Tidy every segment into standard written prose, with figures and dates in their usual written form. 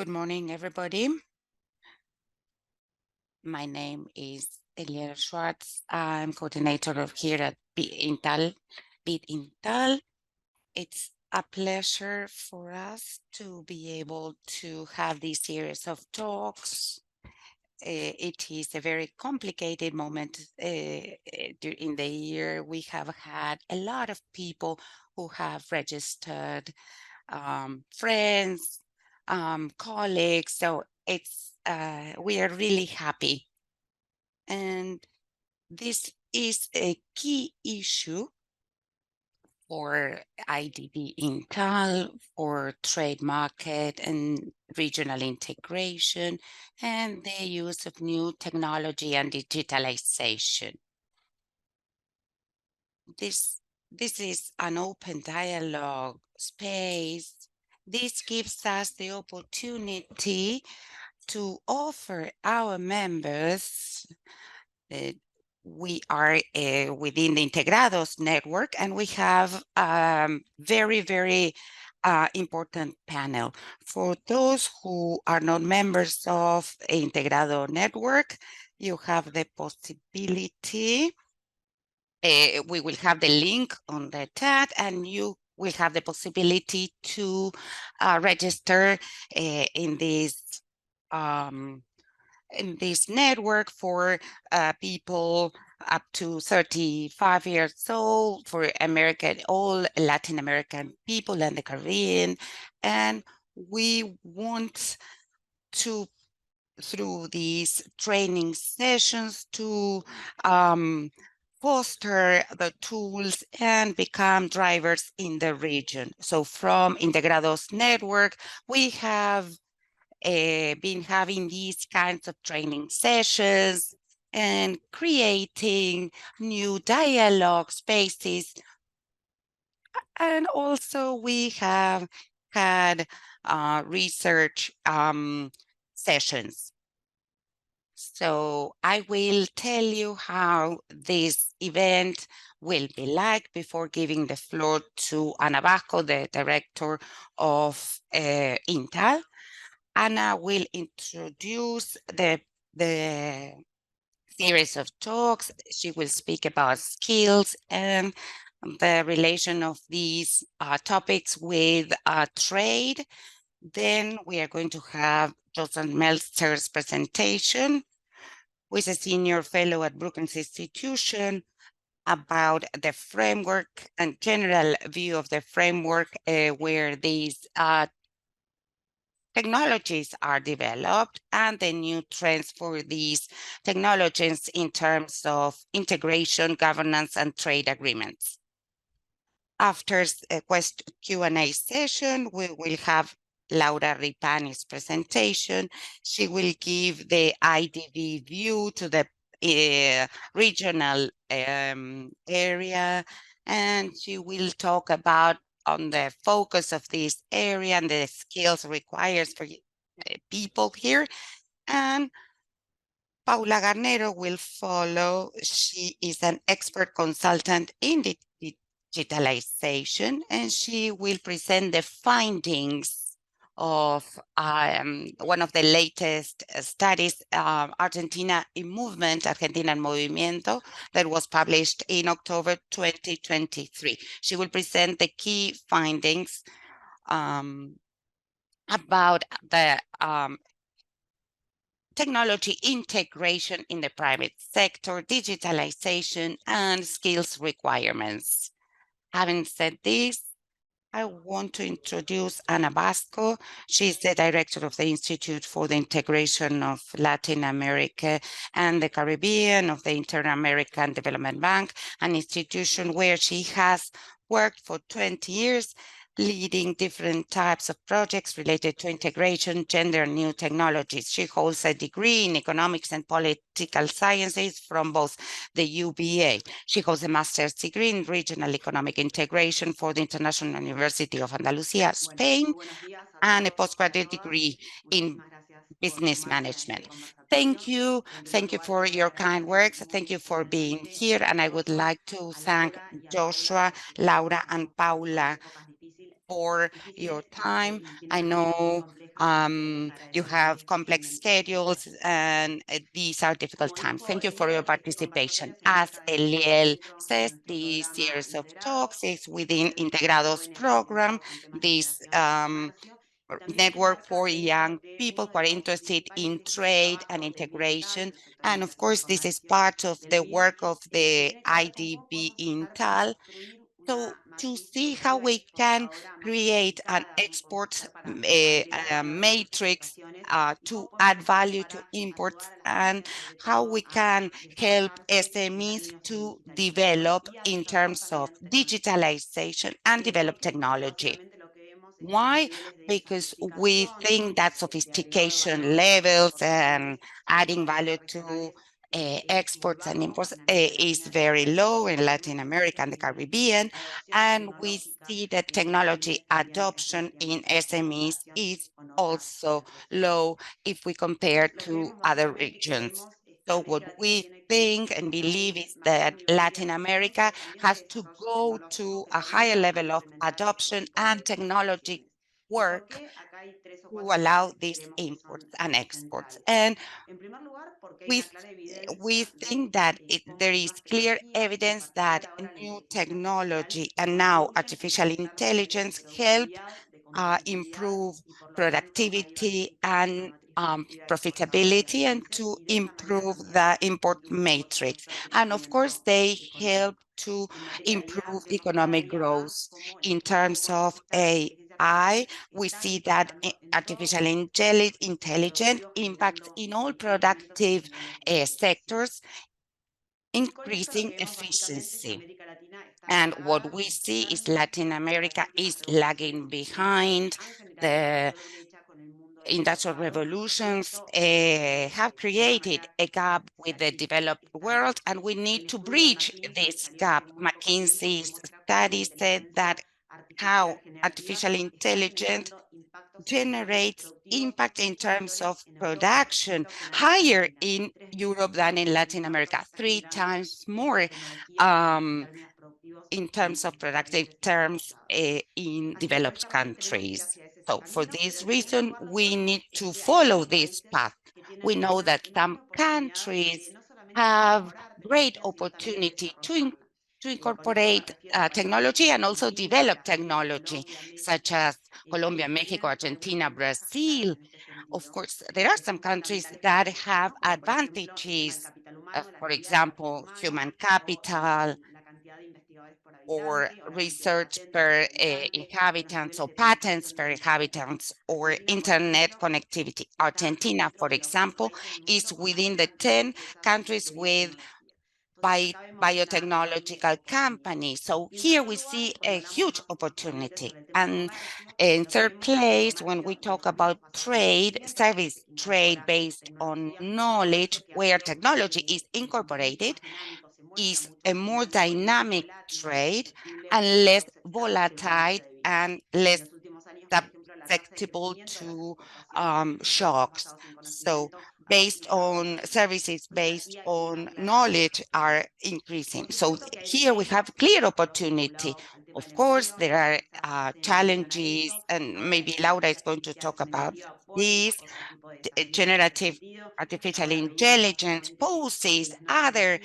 Good morning, everybody. My name is Eliana Schwartz. I'm coordinator here at IDB INTAL. It's a pleasure for us to be able to have this series of talks. It is a very complicated moment in the year. We have had a lot of people who have registered, friends, colleagues. So we are really happy. And this is a key issue for IDB INTAL, for trade market and regional integration, and the use of new technology and digitalization. This is an open dialogue space. This gives us the opportunity to offer our members. We are within the Integrados network, and we have very important panel. For those who are not members of Integrado network, you have the possibility. We will have the link on the chat, and you will have the possibility to register in this network for people up to 35 years old, for all Latin American people and the Caribbean. And we want to, through these training sessions, to foster the tools and become drivers in the region. So from Integrados network, we have been having these kinds of training sessions and creating new dialogue spaces. And also we have had research sessions. So I will tell you how this event will be like before giving the floor to Ana Vasco, the director of INTAL. Anna will introduce the series of talks. She will speak about skills and the relation of these topics with trade. Then we are going to have Joseph Meltzer's presentation, who is a senior fellow at Brookings Institution, about the framework and general view of the framework where these technologies are developed and the new trends for these technologies in terms of integration, governance, and trade agreements. After a Q&A session, we will have Laura Ripani's presentation. She will give the IDB view to the regional area, and she will talk about on the focus of this area and the skills required for people here. And Paula Garnero will follow. She is an expert consultant in digitalization, and she will present the findings of one of the latest studies, Argentina in Movement, Argentina en Movimiento, that was published in October 2023. She will present the key findings about the technology integration in the private sector, digitalization, and skills requirements. Having said this, I want to introduce Ana Vasco. She's the director of the Institute for the Integration of Latin America and the Caribbean of the Inter-American Development Bank, an institution where she has worked for 20 years, leading different types of projects related to integration, gender, and new technologies. She holds a degree in economics and political sciences from both the UBA. She holds a master's degree in regional economic integration for the International University of Andalusia, Spain, and a postgraduate degree in business management. Thank you. Thank you for your kind words. Thank you for being here. And I would like to thank Joshua, Laura, and Paula for your time. I know you have complex schedules and these are difficult times. Thank you for your participation. As Eliel says, this series of talks is within Integrados program. This network for young people who are interested in trade and integration. And of course, this is part of the work of the IDB INTAL. So to see how we can create an export matrix to add value to imports and how we can help SMEs to develop in terms of digitalization and develop technology. Why? Because we think that sophistication levels and adding value to exports and imports is very low in Latin America and the Caribbean. And we see that technology adoption in SMEs is also low if we compare to other regions. So what we think and believe is that Latin America has to go to a higher level of adoption and technology work to allow these imports and exports. And we we think that there is clear evidence that new technology and now artificial intelligence help improve productivity and profitability and to improve the import matrix. And of course, they help to improve economic growth. In terms of AI, we see that artificial intelligence impacts in all productive sectors, increasing efficiency. And what we see is Latin America is lagging behind. The industrial revolutions have created a gap with the developed world, and we need to bridge this gap. McKinsey's study said that how artificial intelligence generates impact in terms of production higher in Europe than in Latin America, 3 times more in terms of productive terms in developed countries. So for this reason, we need to follow this path. We know that some countries have great opportunity to incorporate technology and also develop technology, such as Colombia, Mexico, Argentina, Brazil. Of course, there are some countries that have advantages, for example, human capital, or research per inhabitants or patents per inhabitants or internet connectivity. Argentina, for example, is within the 10 countries with biotechnological companies. So here we see a huge opportunity. And in third place, when we talk about trade, service trade based on knowledge, where technology is incorporated, is a more dynamic trade and less volatile and less susceptible to shocks. So based on services, based on knowledge are increasing. So here we have clear opportunity. Of course, there are challenges, and maybe Laura is going to talk about this. Generative artificial intelligence poses other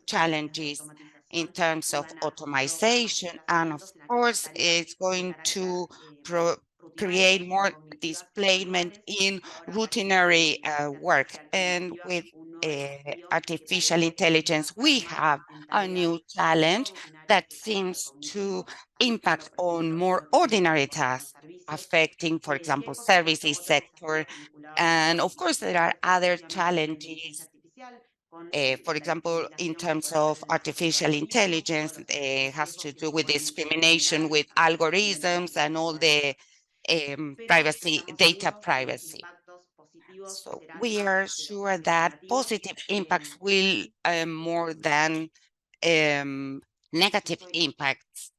challenges in terms of automation, and of course, it's going to create more displacement in routinary work. And with artificial intelligence, we have a new challenge that seems to impact on more ordinary tasks, affecting, for example, services sector. And of course, there are other challenges. For example, in terms of artificial intelligence, it has to do with discrimination with algorithms and all the privacy, data privacy. So we are sure that positive impacts will more than negative impacts.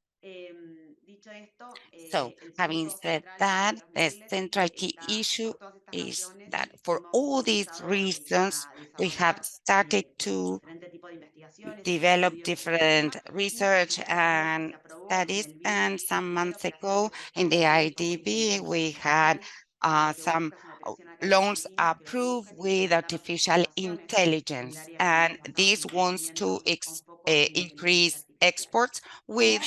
So having said that, the central key issue is that for all these reasons, we have started to develop different research and studies, el virus and some months pero para ago que in sepamos the que tenemos un IDB, movimiento we had internacional que some busca es una operación acá en loans Argentina que lo que approved busca es with implementar las artificial innovaciones en el intelligence, área que and tenemos basados this en wants to conocimiento con foco en la inteligencia increase artificial. exports with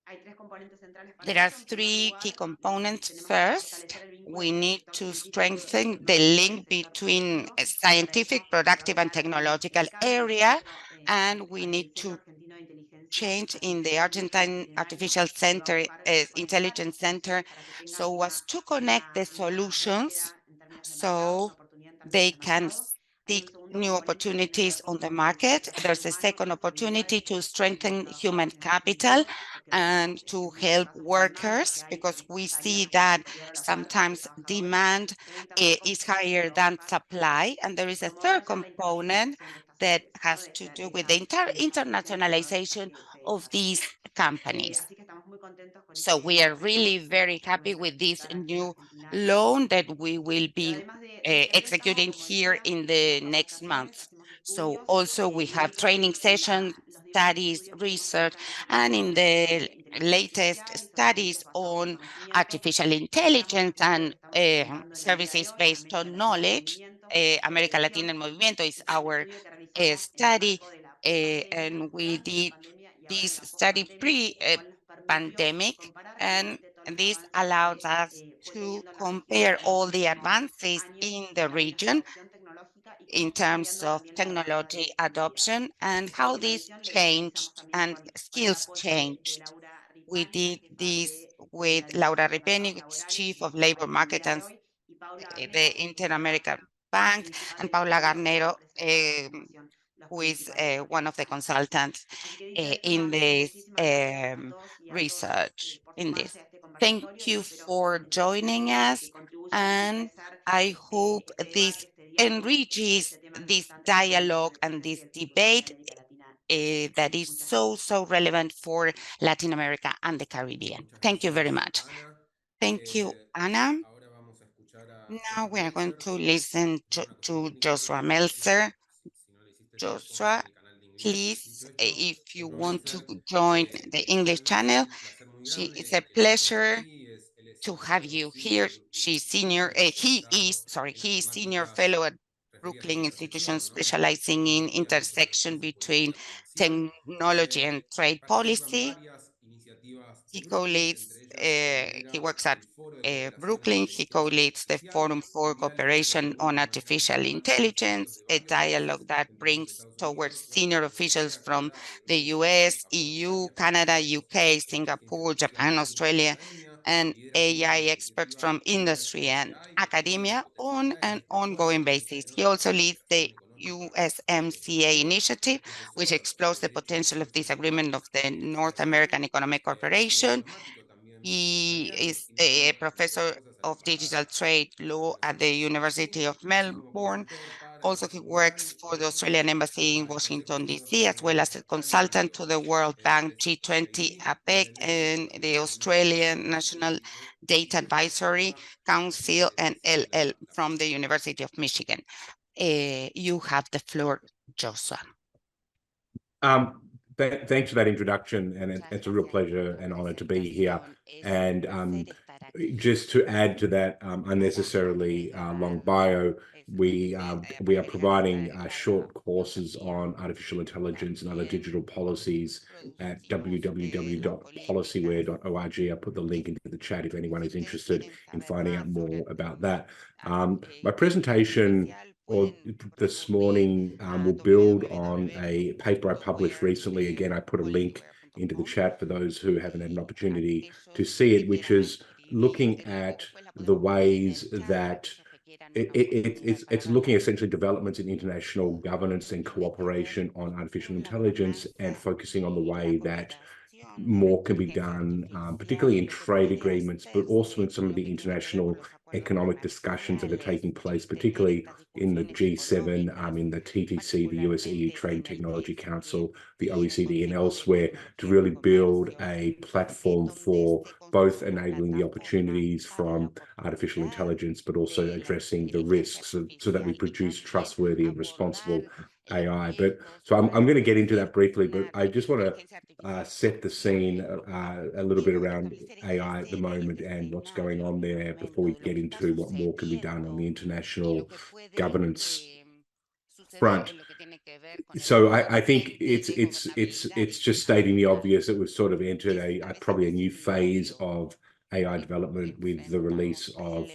Hay tres componentes centrales para There are eso. En primer three key lugar, components. tenemos que First, fortalecer el vínculo we need to científico y strengthen the tecnológico en el link sector between argentino a y para eso scientific, productive, and desarrollar un technological impecable area, centro and we need el Centro to Argentino de Inteligencia change in the Artificial Argentine Multidisciplinario, Artificial que va a Center, buscar conectar Intelligence estas Center, opciones para que tengan so as to connect the una solutions búsqueda en términos de mercado, so una oportunidad en términos they de can mercado. Hay un seek segundo new componente que tiene que opportunities ver on con the fortalecer el market. capital There's a humano y second las opportunity habilidades to de los strengthen human trabajadores en ese capital sentido, porque and nosotros to en muchos help casos la demanda que workers hay because we es see salida that superior a la oferta de sometimes trabajadores demand y necesitamos is construir higher y than trabajar supply. para And there is a third promover ya la component internacionalización de estas that empresas, ¿no? has to do De with the estas entire instituciones tecnológicas internationalization que of desarrollan. these companies. Así que estamos muy contentos con So we are really préstamo very que happy vamos a with this ejecutar aquí en new Argentina en loan agosto. that we will Pero be además de este préstamo, executing como here decía, in hacemos the next capacitaciones, month. hacemos So estudios also we y have dentro training de sessions, los diversos studies, estudios tenemos research, importantes and in iniciativas the sobre inteligencia latest artificial y sobre studies servicios basados en on conocimiento. artificial Destacamos, por intelligence ejemplo, lo and que estamos presentando en el día de services hoy en based América on Latina knowledge. Movimiento, que es nuestra America Latina división, Movimiento is que es un our estudio que realizamos en el study, marco de la and prepandemia, we durante la did pandemia y ahora en this la study pospandemia, pre el cual nos permitió pandemic, comparar and finalmente todos los this avances allows que us fue to teniendo la región compare en los all the últimos advances años in en the términos de region adopción tecnológica y cómo in está terms cambiando of también la realidad technology en la región. adoption and La how última this edición la realizamos changed también and con el skills apoyo de changed. Laura We Ripani, la did jefa this de with la Laura División de Ripeni, Mercados Laborales Chief y of que está Labor aquí el Market día de and hoy, y Paula the Garnero, Inter-American la Bank, principal and del Paula estudio que va a Garnero, presentar a continuación los who is principales one of the participantes. consultants Así que dicho esto, in nuevamente this muchísimas gracias a todos y a todas research por in this. sumarse a este Thank conversatorio y you espero for joining us, que contribuya a and enriquecer I hope este this debate, este diálogo sobre enriches este tema que es this tan relevante para dialogue el and presente y this el futuro de debate América Latina y el Caribe. that is Muchas so, gracias. so relevant for Latin America and the Caribbean. Muchas Thank you very gracias, much. Ana. Thank you, Anna. Ahora vamos a escuchar a Now Joshua we are going Meltzer. to listen Tengo una cuestión to técnica, Joshua Joshua, si, Meltzer. si no lo hiciste ya, póngase Joshua, en el canal de inglés. please, Dicho esto, if you Joshua want to Meltzer, join the para English mí es channel, un placer muy it's grande a que lo tengamos pleasure aquí. Él es to have egresado del you CIDE here. y senior He is, especializado sorry, en he las is senior temáticas fellow at referidas a la Brooklyn Institution, intersección, ¿no? specializing in Tecnología, intersection desarrollo, between política comercial. technology and trade Participa en policy. varias iniciativas de He Brooklyn, co-leads, entre ellas he lidera works at el Foro de Cooperación en Brooklyn. He Inteligencia co-leads the Artificial Forum for Mundial y el Cooperation Foro on Comercial Artificial Global, dos eventos Intelligence, de a varios dialogue países, that Argentina, brings Estados towards Unidos, senior officials Australia, from Canadá, Reino the Unido, US, Japón, EU, Australia, Canada, Pacifico, UK, expertos en inteligencia Singapore, artificial Japan, del mundo de la Australia, academia, and lidera AI proyectos de experts iniciativa from Leaders industry in and AI, apoya la academia on potencialidad an y refuerza la ongoing experiencia basis. de He otros also en leads the cooperación económica y USMCA cooperativa. initiative, Es which profesor explores de the Derecho potential of this Internacional por agreement of la the Universidad North Nacional. American Economic Es muy Cooperation. diplomático también He australiano is y nos a ayudó para traer professor cosas a la of digital Embajada trade law at the Internacional de University Singapur, of así como Melbourne. consultor para el Also, he Banco works Mundial, for por the Australian ejemplo, Embassy in para el Washington, Consejo D.C., as well as a Interestatal consultant de to the World Bank G20 DCI, APEC desde and the Washington, Australian D.C., National y Data desde la Advisory Embajada Council and estadounidense en LL la from región. the University of Michigan. You have the floor, Joshua. Thanks for that introduction, and Muchas it's a real gracias por pleasure la and honor to be here. presentación. Es un And placer estar aquí. just to add to that Para unnecessarily long agregar bio, eso, we para are agregar esta providing short larga courses biografía, on artificial intelligence and other también digital policies at producimos las políticas. www.policyware.org. I put the link into the chat if anyone Si is ustedes interested quieren in saber finding out más sobre more about that. My inteligencia presentation artificial, or pueden this recurrir morning a will build on a paper I published recently. Again, I put a link into the www.policyware.com chat for those who haven't had an opportunity to aquellos see que it, which quieran is escribir, looking luego at después la the podemos poner en ways el chat para that aquellos que quieran una oportunidad para it's looking verla. essentially developments in international governance and Tiene que ver cooperation on artificial con la intelligence and gobernanza focusing on the y la way that cooperación sobre more can be inteligencia done, artificial particularly y in lo que trade puede agreements, but also hacerse, in some todo of lo the que tiene que ver con international los acuerdos economic discussions that are comerciales taking place, y tener particularly estas in the discusiones G7, económicas, in the TTC, the US EU particularmente Trade and en el Technology G7 Council, the y el OECD, and Consejo de elsewhere to really build Comercio, a platform donde for se both construye una enabling the plataforma opportunities para la from artificial oportunidad intelligence, but also de la addressing the inteligencia risks so that we artificial y produce también trustworthy and responsible abordar AI. But so I'm going to get into that briefly, but I just want to set the scene a little bit around AI at the moment and what's going on there before we get into what more can be done on the international governance front. So I think it's just stating the obvious that we've sort of entered probably a new phase of AI development with the release of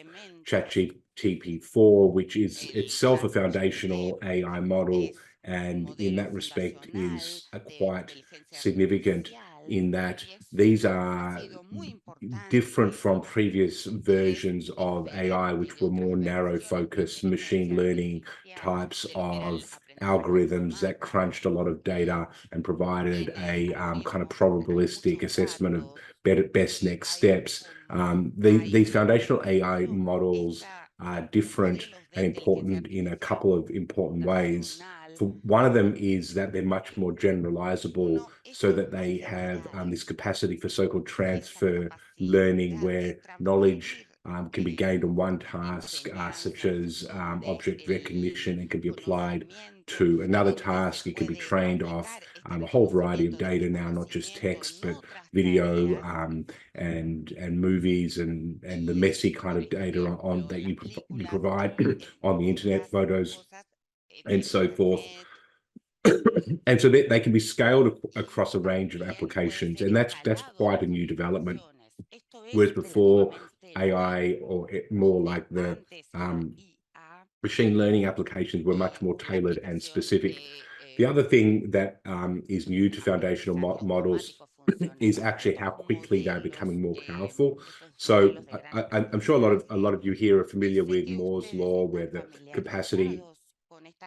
ChatGPT-4, which is itself a foundational AI model, and in that respect is quite significant in that these are different from previous versions of AI, which were more narrow focused machine learning types of algorithms that crunched a lot of data and provided a kind of probabilistic assessment of best next steps. These foundational AI models are different and important in a couple of important ways. One of them is that they're much more generalizable, so that they have this capacity for so-called transfer learning, where knowledge can be gained on one task, such as object recognition, and can be applied to another task. It can be trained off a whole variety of data now, not just text, but video and movies and the messy kind of data on that you provide on the internet, photos and so forth. And so they can be scaled across a range of applications, and that's quite a new development. Whereas before, AI, or more like the machine learning applications, were much more tailored and specific. The other thing that is new to foundational models is actually how quickly they're becoming more powerful. So I'm sure a lot of you here are familiar with Moore's law, where the capacity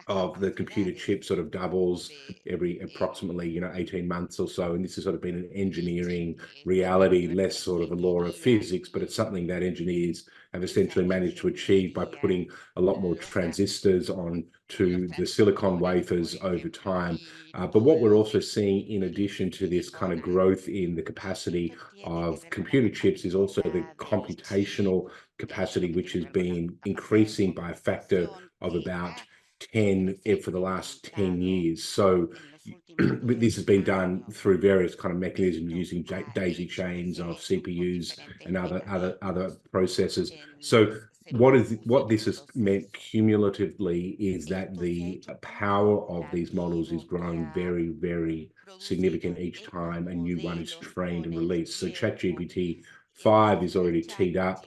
of the computer chip sort of doubles every approximately 18 months or so, and this has sort of been an engineering reality, less sort of a law of physics, but it's something that engineers have essentially managed to achieve by putting a lot more transistors on to the silicon wafers over time. But what we're also seeing, in addition to this kind of growth in the capacity of computer chips, is also the computational capacity, which has been increasing by a factor of about 10 for the last 10 years. So this has been done through various kind of mechanisms, using daisy chains of CPUs and other processors. So what this has meant cumulatively is that the power of these models is growing very, very significant each time a new one is trained and released. So ChatGPT 5 is already teed up.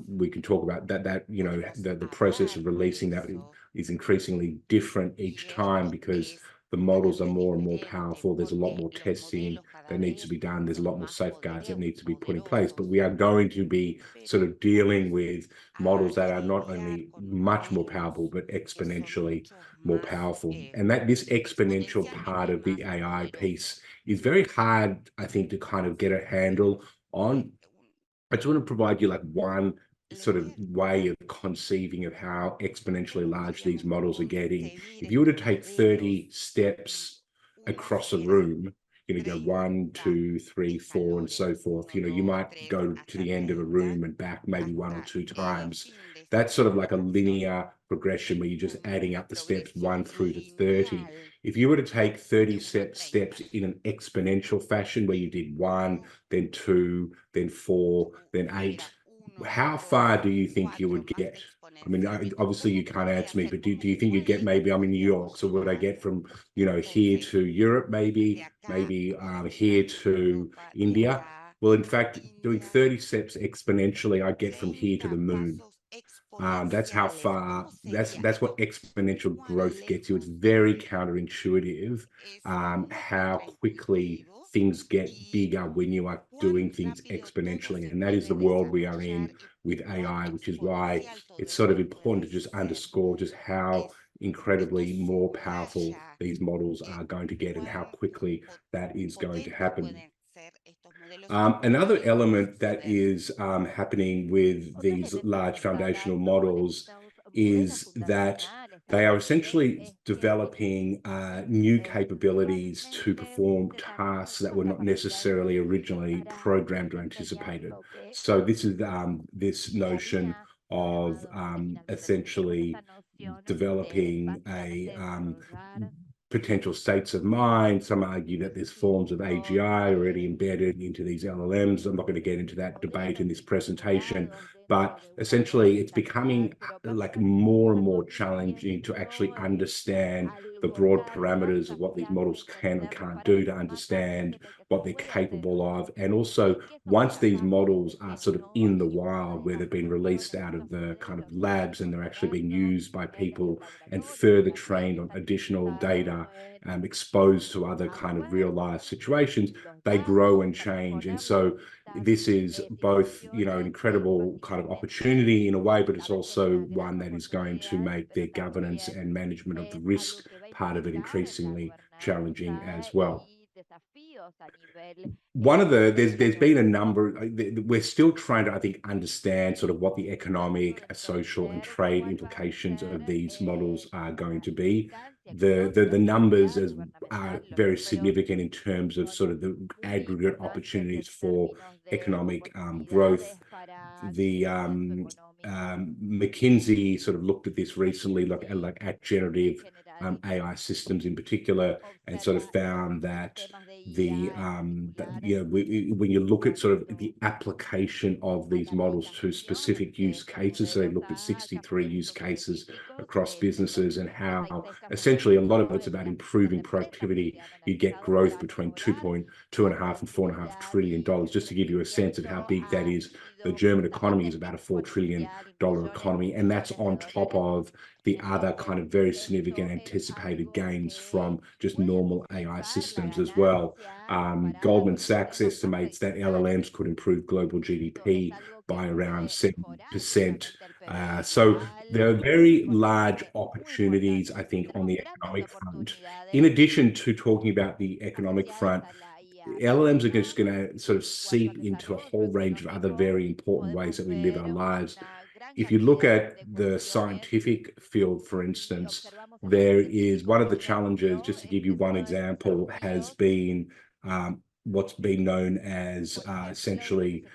We can talk about that the process of releasing that is increasingly different each time, because the models are more and more powerful. There's a lot more testing that needs to be done. There's a lot more safeguards that need to be put in place. But we are going to be sort of dealing with models that are not only much more powerful, but exponentially more powerful. And that this exponential part of the AI piece is very hard, I think, to kind of get a handle on. I just want to provide you like one sort of way of conceiving of how exponentially large these models are getting. If you were to take 30 steps across a room, go 1, 2, 3, 4, and so forth, you might go to the end of a room and back maybe 1 or 2 times. That's sort of like a linear progression, where you're just adding up the steps 1 through to 30. If you were to take 30 steps in an exponential fashion, where you did 1, then 2, then 4, then 8, how far do you think you would get? I mean, obviously you can't answer me, but do you think you'd get, maybe I'm in New York, so would I get from, here to Europe, maybe here to India? Well, in fact, doing 30 steps exponentially, I get from here to the moon. That's how far, that's what exponential growth gets you. It's very counterintuitive how quickly things get bigger when you are doing things exponentially. And that is the world we are in with AI, which is why it's sort of important to just underscore just how incredibly more powerful these models are going to get and how quickly that is going to happen. Another element that is happening with these large foundational models is that they are essentially developing new capabilities to perform tasks that were not necessarily originally programmed or anticipated. So this is this notion of essentially developing a potential states of mind. Some argue that there's forms of AGI already embedded into these LLMs. I'm not going to get into that debate in this presentation, but essentially it's becoming like more and more challenging to actually understand the broad parameters of what these models can and can't do, to understand what they're capable of. And also, once these models are sort of in the wild, where they've been released out of the kind of labs and they're actually being used by people and further trained on additional data, exposed to other kind of real life situations, they grow and change. And so this is both, you know, an incredible kind of opportunity in a way, but it's also one that is going to make their governance and management of the risk part of it increasingly challenging as well. One of there's been a number, we're still trying to, I think, understand sort of what the economic, social, and trade implications of these models are going to be. The numbers are very significant in terms of sort of the aggregate opportunities for economic growth. The McKinsey sort of looked at this recently, like at generative AI systems in particular, and sort of found that when you look at sort of the application of these models to specific use cases, so they looked at 63 use cases across businesses, and how essentially a lot of it's about improving productivity. You get growth between 2.5 and $4.5 trillion. Just to give you a sense of how big that is, the German economy is about a $4 trillion economy, and that's on top of the other kind of very significant anticipated gains from just normal AI systems as well. Goldman Sachs estimates that LLMs could improve global GDP by around 7%. So there are very large opportunities, I think, on the economic front. In addition to talking about the economic front, LLMs are just going to sort of seep into a whole range of other very important ways that we live our lives. If you look at the scientific field, for instance, there is one of the challenges, just to give you one example, has been what's been known as essentially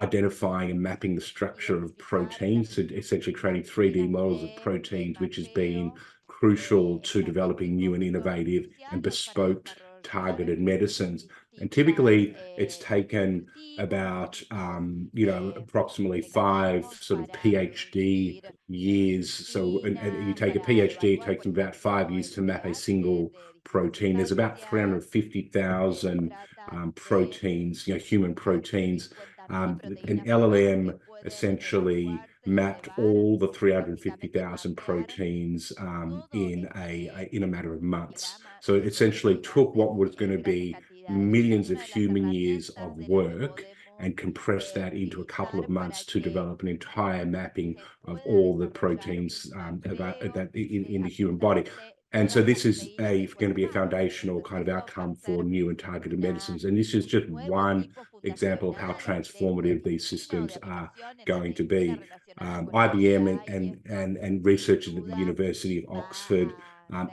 identifying and mapping the structure of proteins, so essentially creating 3D models of proteins, which has been crucial to developing new and innovative and bespoke targeted medicines. And typically it's taken about approximately 5 sort of PhD years. So and you take a PhD, it takes them about 5 years to map a single protein. There's about 350,000 proteins, human proteins. An LLM essentially mapped all the 350,000 proteins in a matter of months. So it essentially took what was going to be millions of human years of work and compressed that into a couple of months to develop an entire mapping of all the proteins that in the human body. And so this is going to be a foundational kind of outcome for new and targeted medicines. And this is just one example of how transformative these systems are going to be. IBM and researchers at the University of Oxford,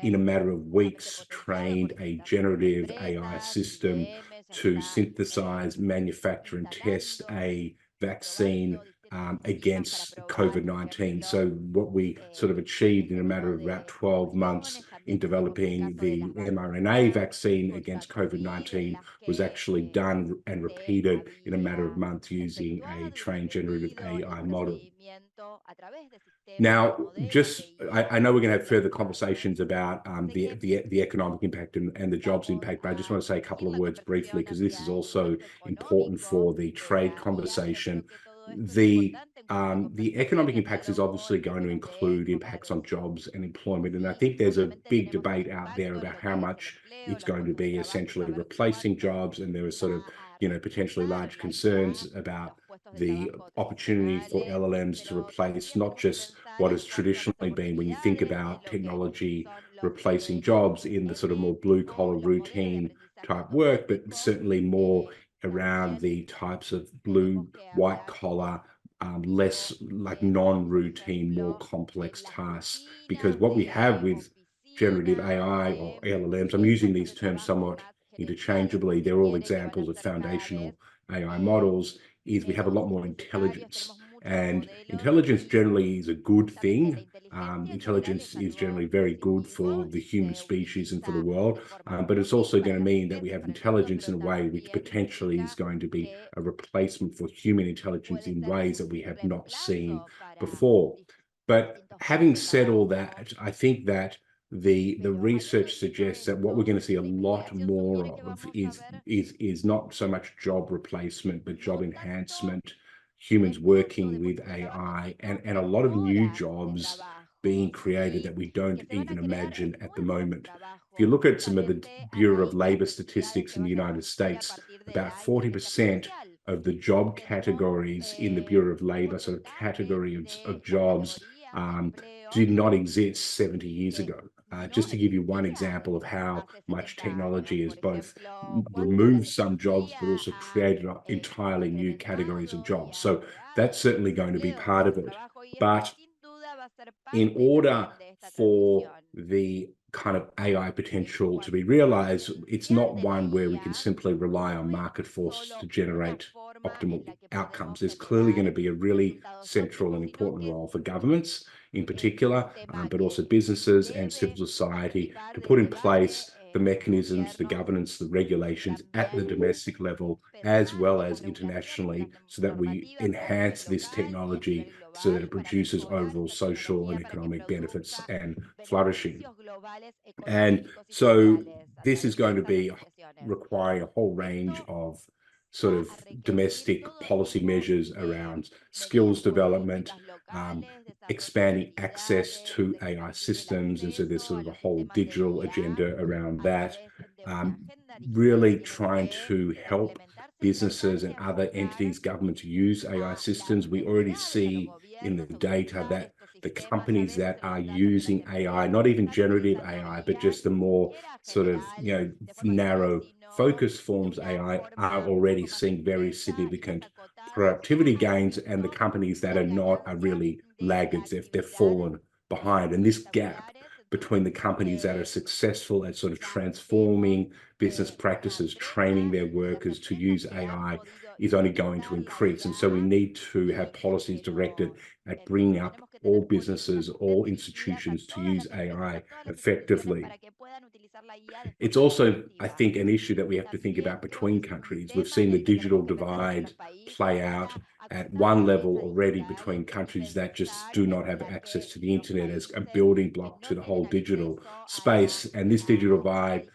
in a matter of weeks, trained a generative AI system to synthesize, manufacture, and test a vaccine against COVID-19. So what we sort of achieved in a matter of about 12 months in developing the mRNA vaccine against COVID-19 was actually done and repeated in a matter of months using a trained generative AI model. Now, I know we're going to have further conversations about the economic impact and the jobs impact, but I just want to say a couple of words briefly, because this is also important for the trade conversation. The economic impacts is obviously going to include impacts on jobs and employment, and I think there's a big debate out there about how much it's going to be essentially replacing jobs, and there are sort of potentially large concerns about the opportunity for LLMs to replace not just what has traditionally been, when you think about technology replacing jobs in the sort of more blue collar routine type work, but certainly more around the types of blue, white collar, less like non-routine, more complex tasks. Because what we have with generative AI or LLMs, I'm using these terms somewhat interchangeably, they're all examples of foundational AI models, is we have a lot more intelligence. And intelligence generally is a good thing. Intelligence is generally very good for the human species and for the world, but it's also going to mean that we have intelligence in a way which potentially is going to be a replacement for human intelligence in ways that we have not seen before. But having said all that, I think that the research suggests that what we're going to see a lot more of is not so much job replacement, but job enhancement, humans working with AI, and a lot of new jobs being created that we don't even imagine at the moment. If you look at some of the Bureau of Labor statistics in the United States, about 40% of the job categories in the Bureau of Labor, so category of jobs, did not exist 70 years ago. Just to give you one example of how much technology has both removed some jobs, but also created entirely new categories of jobs. So that's certainly going to be part of it. But in order for the kind of AI potential to be realized, it's not one where we can simply rely on market forces to generate optimal outcomes. There's clearly going to be a really central and important role for governments in particular, but also businesses and civil society to put in place the mechanisms, the governance, the regulations at the domestic level, as well as internationally, so that we enhance this technology so that it produces overall social and economic benefits and flourishing. And so this is going to be requiring a whole range of sort of domestic policy measures around skills development, expanding access to AI systems. And so there's sort of a whole digital agenda around that, really trying to help businesses and other entities, government to use AI systems. We already see in the data that the companies that are using AI, not even generative AI, but just the more sort of, narrow focus forms AI, are already seeing very significant productivity gains, and the companies that are not are really laggards. They've fallen behind. And this gap between the companies that are successful at sort of transforming business practices, training their workers to use AI, is only going to increase. And so we need to have policies directed at bringing up all businesses, all institutions to use AI effectively. It's also, I think, an issue that we have to think about between countries. We've seen the digital divide play out at one level already between countries that just do not have access to the internet as a building block to the whole digital space. And this digital divide,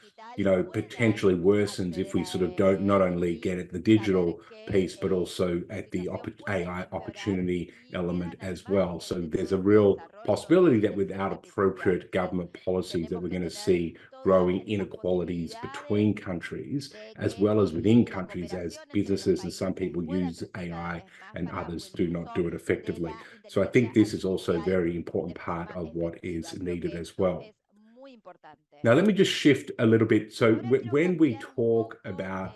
potentially worsens if we sort of don't not only get at the digital piece, but also at the AI opportunity element as well. So there's a real possibility that without appropriate government policies that we're going to see growing inequalities between countries as well as within countries, as businesses and some people use AI and others do not do it effectively. So I think this is also a very important part of what is needed as well. Now, let me just shift a little bit. So when we talk about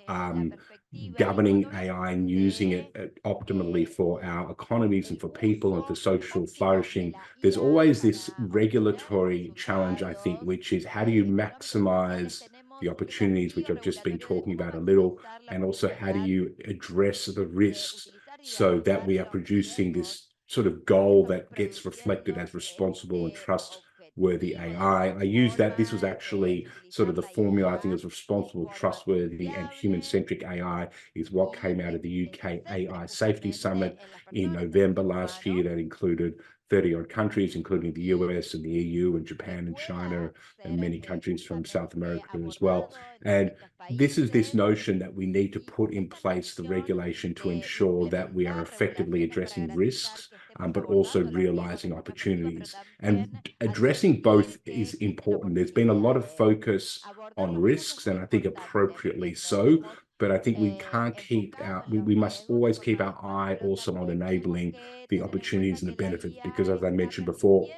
governing AI and using it optimally for our economies and for people and for social flourishing, there's always this regulatory challenge, I think, which is how do you maximize the opportunities, which I've just been talking about a little, and also how do you address the risks so that we are producing this sort of goal that gets reflected as responsible and trustworthy AI. I use that. This was actually sort of the formula. I think it was responsible, trustworthy, and human-centric AI is what came out of the UK AI Safety Summit in November last year. That included 30-odd countries, including the US and the EU and Japan and China and many countries from South America as well. And this is this notion that we need to put in place the regulation to ensure that we are effectively addressing risks, but also realizing opportunities. And addressing both is important. There's been a lot of focus on risks, and I think appropriately so. But I think we can't keep we must always keep our eye also on enabling the opportunities and the benefits, because as I mentioned before,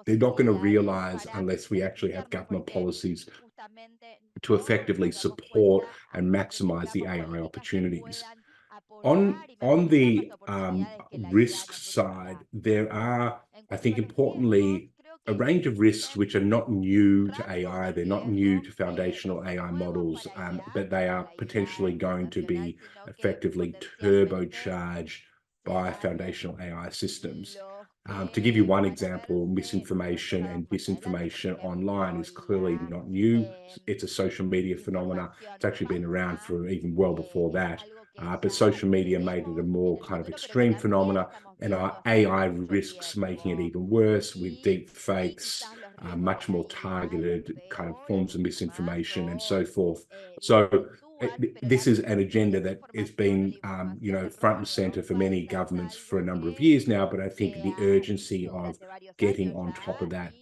they're not going to realize unless we actually have government policies to effectively support and maximize the AI opportunities. On the risk side, there are, I think, importantly, a range of risks which are not new to AI. They're not new to foundational AI models, but they are potentially going to be effectively turbocharged by foundational AI systems. To give you one example, misinformation and disinformation online is clearly not new. It's a social media phenomena. It's actually been around for even well before that. But social media made it a more kind of extreme phenomena, and our AI risks making it even worse with deep fakes, much more targeted kind of forms of misinformation and so forth. So this is an agenda that has been, front and center for many governments for a number of years now, but I think the urgency of getting on top of that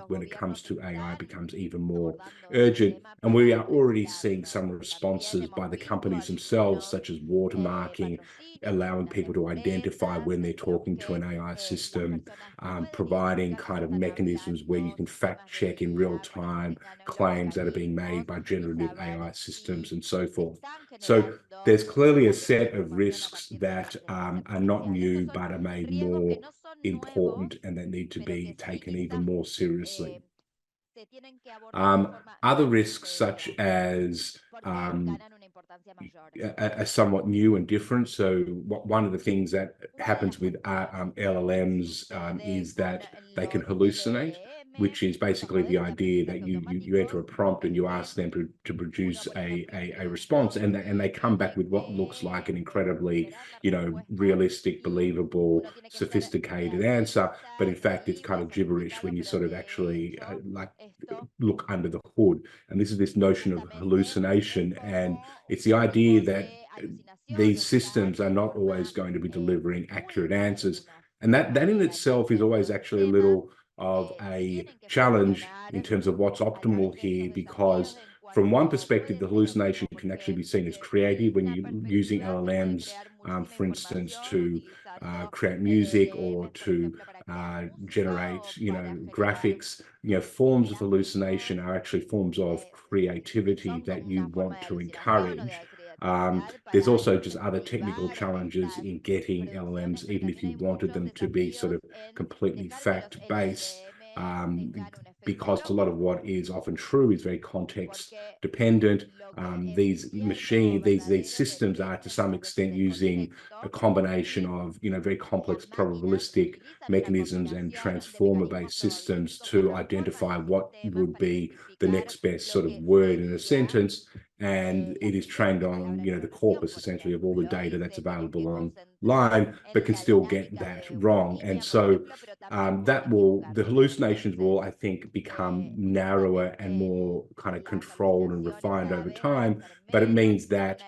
when it comes to AI becomes even more urgent. And we are already seeing some responses by the companies themselves, such as watermarking, allowing people to identify when they're talking to an AI system, providing kind of mechanisms where you can fact check in real time claims that are being made by generative AI systems and so forth. So there's clearly a set of risks that are not new, but are made more important and that need to be taken even more seriously. Other risks, such as are somewhat new and different. So one of the things that happens with LLMs is that they can hallucinate, which is basically the idea that you enter a prompt and you ask them to produce a response, and they come back with what looks like an incredibly, realistic, believable, sophisticated answer, but in fact it's kind of gibberish when you sort of actually look under the hood. And this is this notion of hallucination, and it's the idea that these systems are not always going to be delivering accurate answers. And that in itself is always actually a little of a challenge in terms of what's optimal here, because from one perspective, the hallucination can actually be seen as creative when you're using LLMs, for instance, to create music or to generate, graphics. Forms of hallucination are actually forms of creativity that you want to encourage. There's also just other technical challenges in getting LLMs, even if you wanted them to be sort of completely fact-based, because a lot of what is often true is very context dependent. These systems are to some extent using a combination of, very complex probabilistic mechanisms and transformer-based systems to identify what would be the next best sort of word in a sentence. And it is trained on, the corpus essentially of all the data that's available online, but can still get that wrong. And so the hallucinations will, I think, become narrower and more kind of controlled and refined over time. But it means that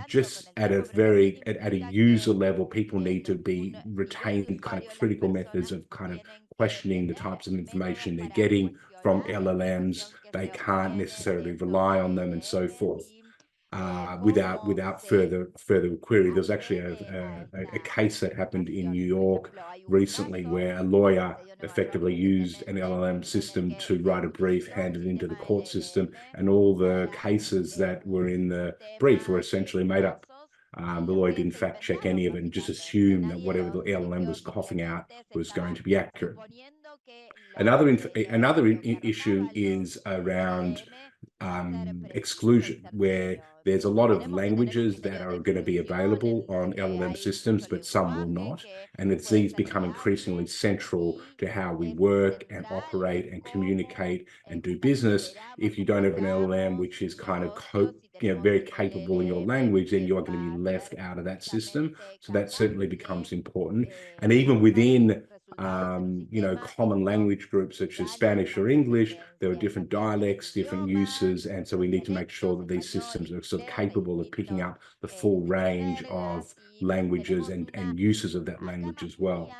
just at a user level, people need to be retained kind of critical methods of kind of questioning the types of information they're getting from LLMs. They can't necessarily rely on them and so forth. Without further query. There's actually a case that happened in New York recently where a lawyer effectively used an LLM system to write a brief, hand it into the court system, and all the cases that were in the brief were essentially made up. The lawyer didn't fact check any of it and just assumed that whatever the LLM was coughing out was going to be accurate. Another issue is around exclusion, where there's a lot of languages that are going to be available on LLM systems, but some will not. And it's these become increasingly central to how we work and operate and communicate and do business. If you don't have an LLM which is kind of very capable in your language, then you are going to be left out of that system. So that certainly becomes important. And even within common language groups such as Spanish or English, there are different dialects, different uses, and so we need to make sure that these systems are sort of capable of picking up the full range of languages and uses of that language as well.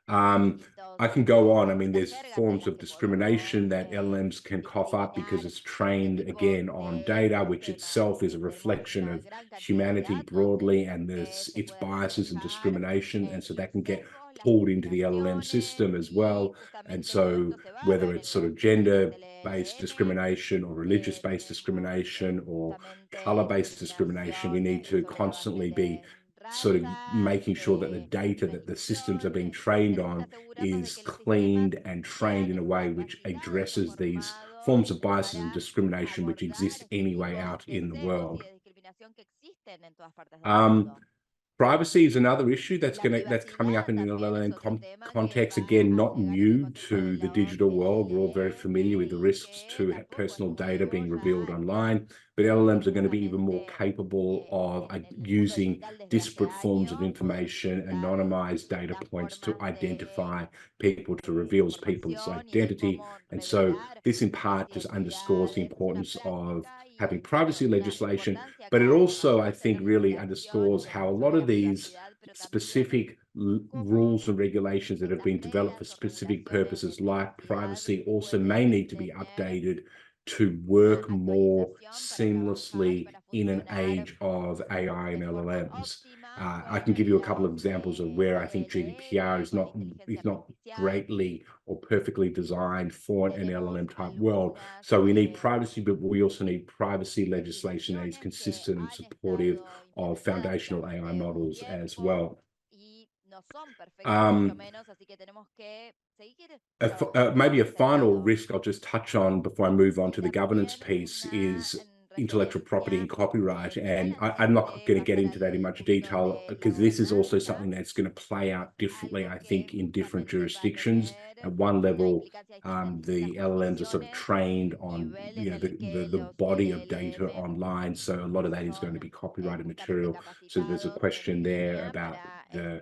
I can go on. I mean, there's forms of discrimination that LLMs can cough up because it's trained, again, on data, which itself is a reflection of humanity broadly, and there's its biases and discrimination, and so that can get pulled into the LLM system as well. And so whether it's sort of gender-based discrimination or religious-based discrimination or color-based discrimination, we need to constantly be sort of making sure that the data that the systems are being trained on is cleaned and trained in a way which addresses these forms of biases and discrimination which exist anyway out in the world. Privacy is another issue that's coming up in the LLM context. Again, not new to the digital world. We're all very familiar with the risks to personal data being revealed online, but LLMs are going to be even more capable of using disparate forms of information, anonymized data points to identify people, to reveal people's identity. And so this in part just underscores the importance of having privacy legislation, but it also, I think, really underscores how a lot of these specific rules and regulations that have been developed for specific purposes like privacy also may need to be updated to work more seamlessly in an age of AI and LLMs. I can give you a couple of examples of where I think GDPR is not greatly or perfectly designed for an LLM type world. So we need privacy, but we also need privacy legislation that is consistent and supportive of foundational AI models as well. Maybe a final risk I'll just touch on before I move on to the governance piece is intellectual property and copyright. And I'm not going to get into that in much detail because this is also something that's going to play out differently, I think, in different jurisdictions. At one level, the LLMs are sort of trained on the body of data online. So a lot of that is going to be copyrighted material. So there's a question there about the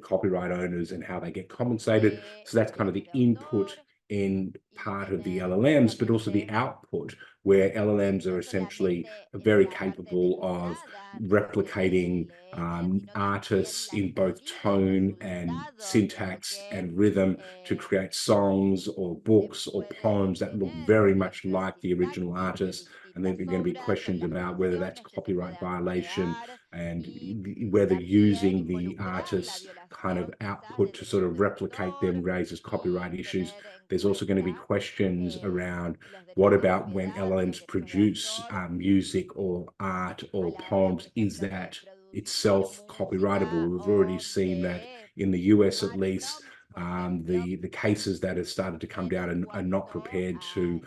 copyright owners and how they get compensated. So that's kind of the input in part of the LLMs, but also the output, where LLMs are essentially very capable of replicating artists in both tone and syntax and rhythm to create songs or books or poems that look very much like the original artist. And then there are going to be questions about whether that's copyright violation and whether using the artist's kind of output to sort of replicate them raises copyright issues. There's also going to be questions around what about when LLMs produce music or art or poems, is that itself copyrightable? We've already seen that in the US at least. The cases that have started to come down and are not prepared to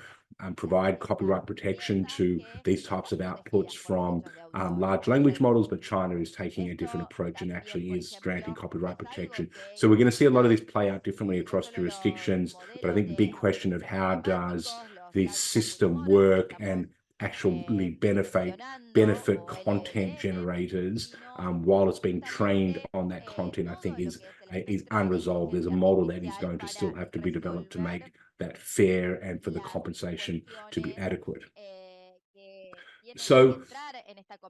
provide copyright protection to these types of outputs from large language models, but China is taking a different approach and actually is granting copyright protection. So we're going to see a lot of this play out differently across jurisdictions, but I think the big question of how does the system work and actually benefit content generators while it's being trained on that content, I think is unresolved. There's a model that is going to still have to be developed to make that fair and for the compensation to be adequate. So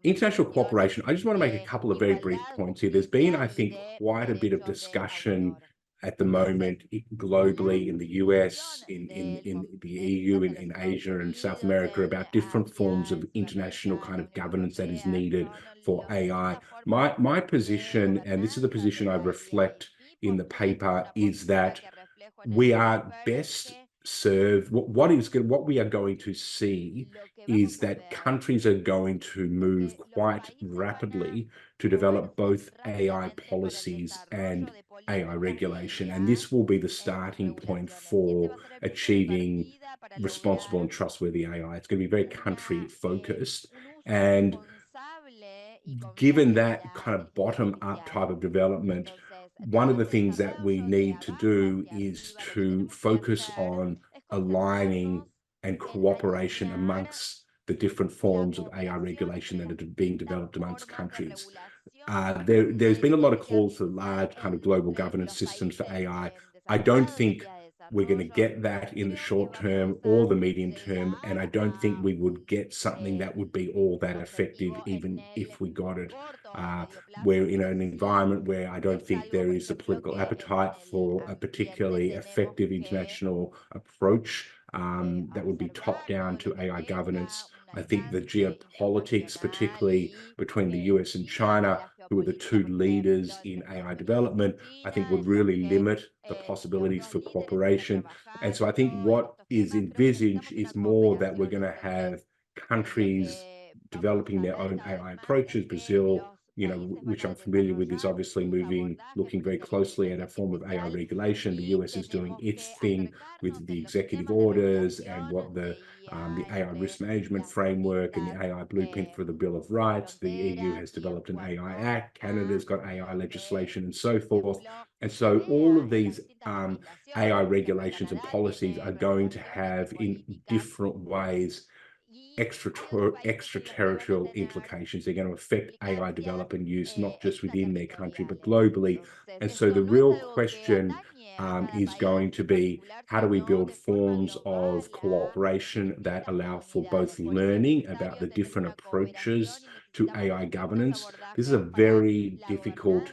international cooperation, I just want to make a couple of very brief points here. There's been, I think, quite a bit of discussion at the moment globally in the US, in the EU, in Asia and South America about different forms of international kind of governance that is needed for AI. My position, and this is the position I reflect in the paper, is that we are best served. What we are going to see is that countries are going to move quite rapidly to develop both AI policies and AI regulation. And this will be the starting point for achieving responsible and trustworthy AI. It's going to be very country focused. And given that kind of bottom-up type of development, one of the things that we need to do is to focus on aligning and cooperation amongst the different forms of AI regulation that are being developed amongst countries. There's been a lot of calls for large kind of global governance systems for AI. I don't think we're going to get that in the short term or the medium term, and I don't think we would get something that would be all that effective even if we got it. We're in an environment where I don't think there is a political appetite for a particularly effective international approach that would be top-down to AI governance. I think the geopolitics, particularly between the US and China, who are the two leaders in AI development, I think would really limit the possibilities for cooperation. And so I think what is envisaged is more that we're going to have countries developing their own AI approaches. Brazil, which I'm familiar with, is obviously looking very closely at a form of AI regulation. The US is doing its thing with the executive orders and what the AI risk management framework and the AI blueprint for the Bill of Rights. The EU has developed an AI Act. Canada's got AI legislation and so forth. And so all of these AI regulations and policies are going to have, in different ways, extraterritorial implications. They're going to affect AI development use, not just within their country, but globally. And so the real question is going to be, how do we build forms of cooperation that allow for both learning about the different approaches to AI governance? This is a very difficult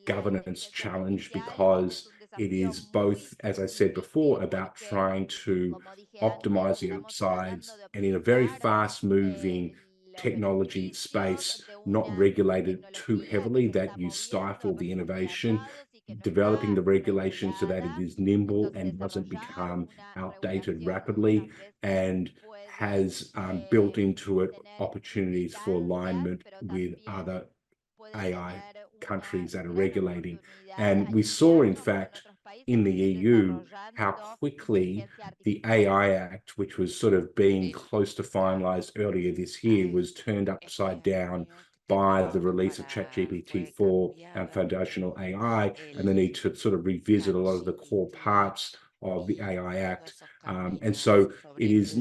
governance challenge because it is both, as I said before, about trying to optimize the upsides, and in a very fast-moving technology space, not regulated too heavily that you stifle the innovation, developing the regulation so that it is nimble and doesn't become outdated rapidly, and has built into it opportunities for alignment with other AI countries that are regulating. And we saw, in fact, in the EU, how quickly the AI Act, which was sort of being close to finalized earlier this year, was turned upside down by the release of ChatGPT-4 and foundational AI, and the need to sort of revisit a lot of the core parts of the AI Act. And so it is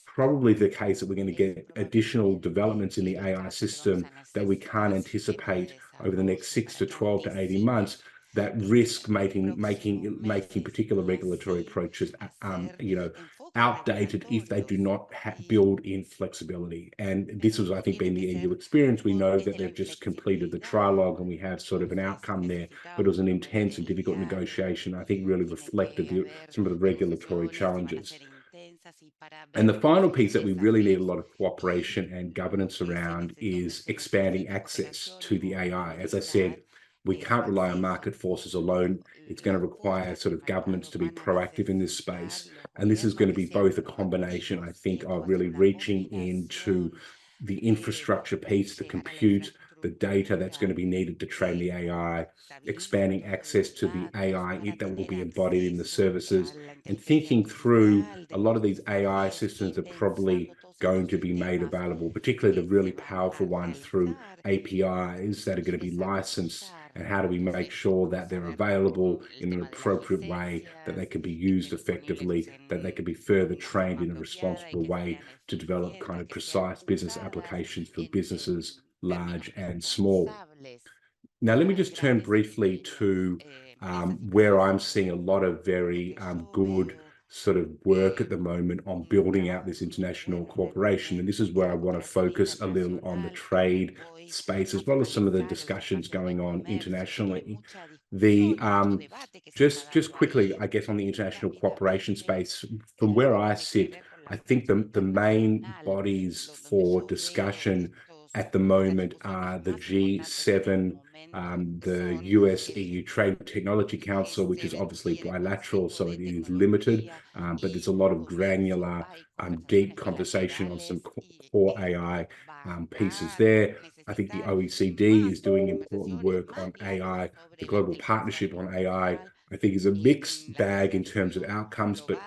probably the case that we're going to get additional developments in the AI system that we can't anticipate over the next 6 to 12 to 18 months that risk making particular regulatory approaches outdated if they do not build in flexibility. And this has, I think, been the EU experience. We know that they've just completed the trilogue and we have sort of an outcome there, but it was an intense and difficult negotiation. I think really reflected some of the regulatory challenges. And the final piece that we really need a lot of cooperation and governance around is expanding access to the AI. As I said, we can't rely on market forces alone. It's going to require sort of governments to be proactive in this space. And this is going to be both a combination, I think, of really reaching into the infrastructure piece, the compute, the data that's going to be needed to train the AI, expanding access to the AI that will be embodied in the services, and thinking through a lot of these AI systems are probably going to be made available, particularly the really powerful ones, through APIs that are going to be licensed. And how do we make sure that they're available in an appropriate way, that they can be used effectively, that they can be further trained in a responsible way to develop kind of precise business applications for businesses large and small. Now, let me just turn briefly to where I'm seeing a lot of very good sort of work at the moment on building out this international cooperation. And this is where I want to focus a little on the trade space, as well as some of the discussions going on internationally. Just quickly, I guess, on the international cooperation space, from where I sit, I think the main bodies for discussion at the moment are the G7, the US-EU Trade and Technology Council, which is obviously bilateral, so it is limited, but there's a lot of granular, deep conversation on some core AI pieces there. I think the OECD is doing important work on AI. The Global Partnership on AI, I think, is a mixed bag in terms of outcomes, but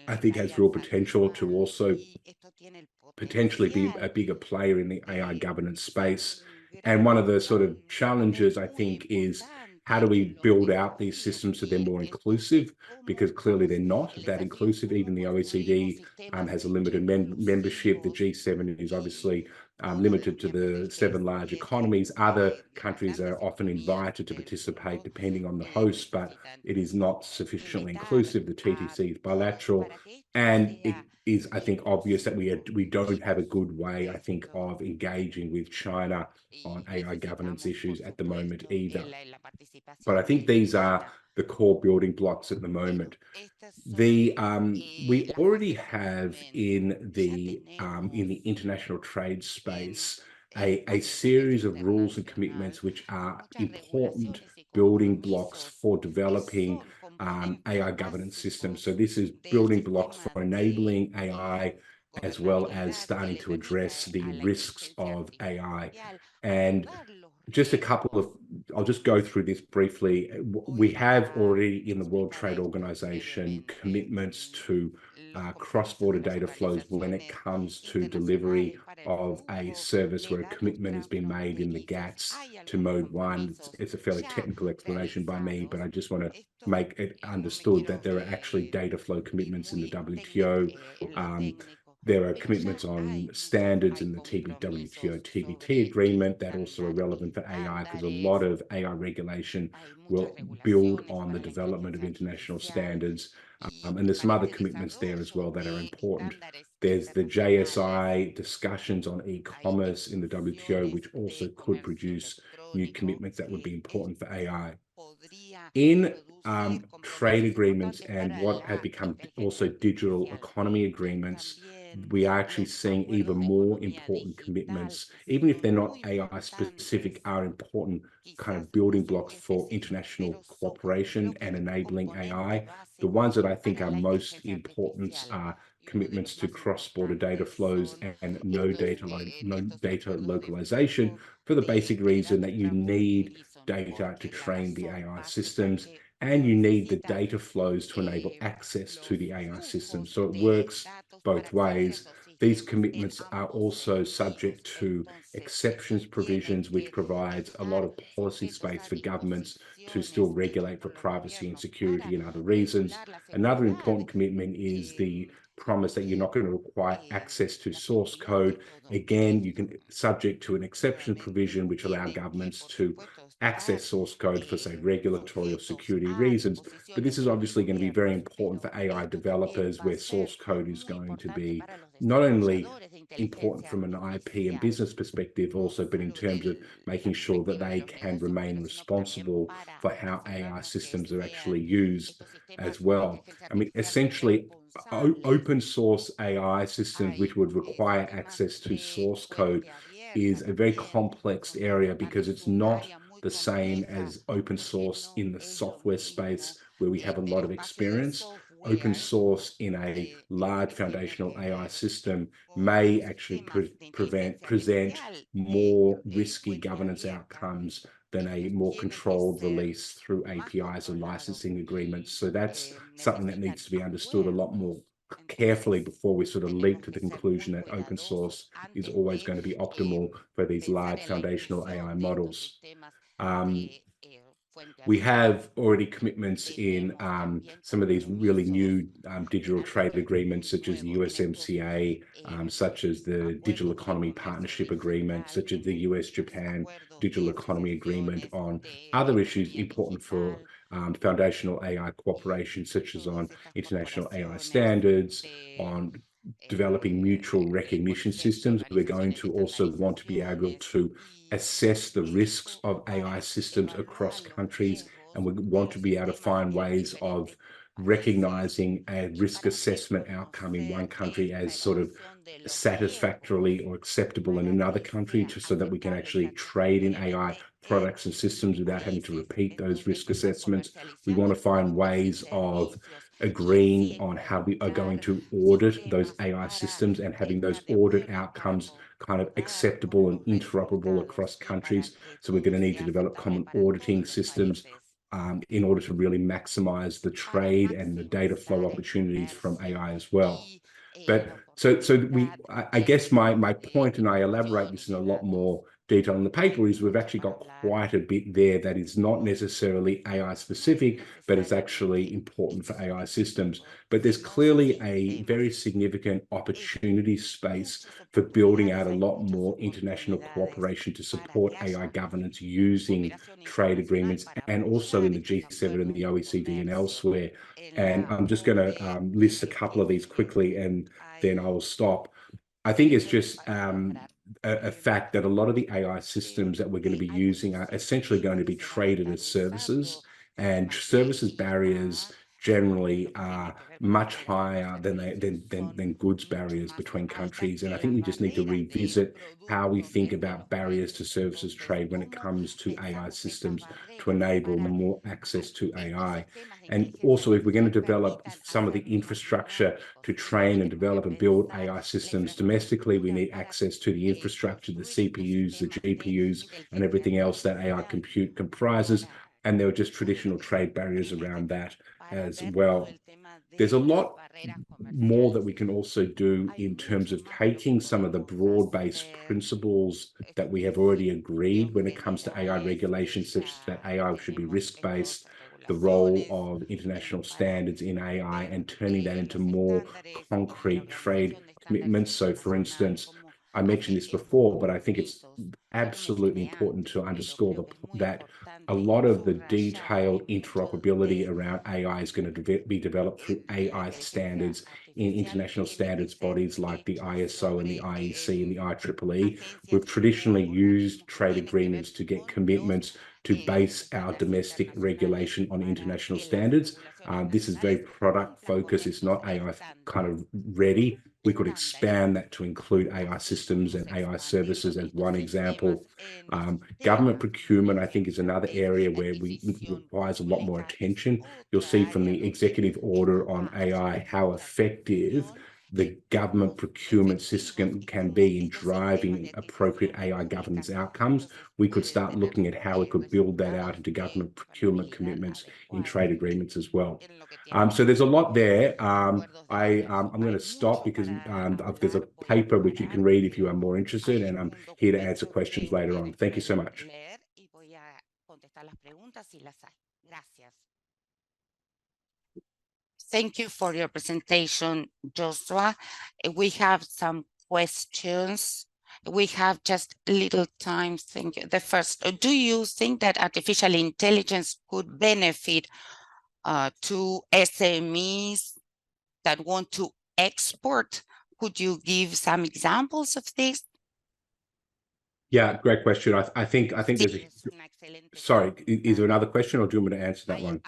I think has real potential to also potentially be a bigger player in the AI governance space. And one of the sort of challenges, I think, is how do we build out these systems so they're more inclusive? Because clearly they're not that inclusive. Even the OECD has a limited membership. The G7 is obviously limited to the 7 large economies. Other countries are often invited to participate depending on the host, but it is not sufficiently inclusive. The TTC is bilateral. And it is, I think, obvious that we don't have a good way, I think, of engaging with China on AI governance issues at the moment either. But I think these are the core building blocks at the moment. We already have in the international trade space a series of rules and commitments which are important building blocks for developing AI governance systems. So this is building blocks for enabling AI as well as starting to address the risks of AI. And just a couple of, I'll just go through this briefly. We have already in the World Trade Organization commitments to cross-border data flows when it comes to delivery of a service where a commitment has been made in the GATS to mode 1. It's a fairly technical explanation by me, but I just want to make it understood that there are actually data flow commitments in the WTO. There are commitments on standards in the WTO TBT agreement that also are relevant for AI, because a lot of AI regulation will build on the development of international standards. And there's some other commitments there as well that are important. There's the JSI discussions on e-commerce in the WTO, which also could produce new commitments that would be important for AI. In trade agreements and what have become also digital economy agreements, we are actually seeing even more important commitments, even if they're not AI specific, are important kind of building blocks for international cooperation and enabling AI. The ones that I think are most important are commitments to cross-border data flows and no data localization, for the basic reason that you need data to train the AI systems, and you need the data flows to enable access to the AI system. So it works both ways. These commitments are also subject to exceptions provisions, which provides a lot of policy space for governments to still regulate for privacy and security and other reasons. Another important commitment is the promise that you're not going to require access to source code. Again, you can subject to an exception provision which allow governments to access source code for, say, regulatory or security reasons. But this is obviously going to be very important for AI developers, where source code is going to be not only important from an IP and business perspective also, but in terms of making sure that they can remain responsible for how AI systems are actually used as well. I mean, essentially, open source AI systems which would require access to source code is a very complex area, because it's not the same as open source in the software space, where we have a lot of experience. Open source in a large foundational AI system may actually present more risky governance outcomes than a more controlled release through APIs and licensing agreements. So that's something that needs to be understood a lot more carefully before we sort of leap to the conclusion that open source is always going to be optimal for these large foundational AI models. We have already commitments in some of these really new digital trade agreements, such as the USMCA, such as the Digital Economy Partnership Agreement, such as the US-Japan Digital Economy Agreement, on other issues important for foundational AI cooperation, such as on international AI standards, on developing mutual recognition systems. We're going to also want to be able to assess the risks of AI systems across countries, and we want to be able to find ways of recognizing a risk assessment outcome in one country as sort of satisfactorily or acceptable in another country, just so that we can actually trade in AI products and systems without having to repeat those risk assessments. We want to find ways of agreeing on how we are going to audit those AI systems and having those audit outcomes kind of acceptable and interoperable across countries. So we're going to need to develop common auditing systems in order to really maximize the trade and the data flow opportunities from AI as well. But I guess my point, and I elaborate this in a lot more detail in the paper, is we've actually got quite a bit there that is not necessarily AI specific, but is actually important for AI systems. But there's clearly a very significant opportunity space for building out a lot more international cooperation to support AI governance using trade agreements, and also in the G7 and the OECD and elsewhere. And I'm just going to list a couple of these quickly, and then I will stop. I think it's just a fact that a lot of the AI systems that we're going to be using are essentially going to be traded as services, and services barriers generally are much higher than goods barriers between countries. And I think we just need to revisit how we think about barriers to services trade when it comes to AI systems to enable more access to AI. And also, if we're going to develop some of the infrastructure to train and develop and build AI systems domestically, we need access to the infrastructure, the CPUs, the GPUs, and everything else that AI compute comprises. And there are just traditional trade barriers around that as well. There's a lot more that we can also do in terms of taking some of the broad-based principles that we have already agreed when it comes to AI regulation, such that AI should be risk-based, the role of international standards in AI, and turning that into more concrete trade commitments. So, for instance, I mentioned this before, but I think it's absolutely important to underscore that a lot of the detailed interoperability around AI is going to be developed through AI standards in international standards bodies like the ISO and the IEC and the IEEE. We've traditionally used trade agreements to get commitments to base our domestic regulation on international standards. This is very product focused. It's not AI kind of ready. We could expand that to include AI systems and AI services as one example. Government procurement, I think, is another area where requires a lot more attention. You'll see from the executive order on AI how effective the government procurement system can be in driving appropriate AI governance outcomes. We could start looking at how we could build that out into government procurement commitments in trade agreements as well. So there's a lot there. I'm going to stop because there's a paper which you can read if you are more interested, and I'm here to answer questions later on. Thank you so much. Thank you for your presentation, Joshua. We have some questions. We have just little time. Thank you. The first, do you think that artificial intelligence could benefit to SMEs that want to export? Could you give some examples of this? Yeah, great question. I think there's a... Sorry, is there another question, or do you want me to answer that one?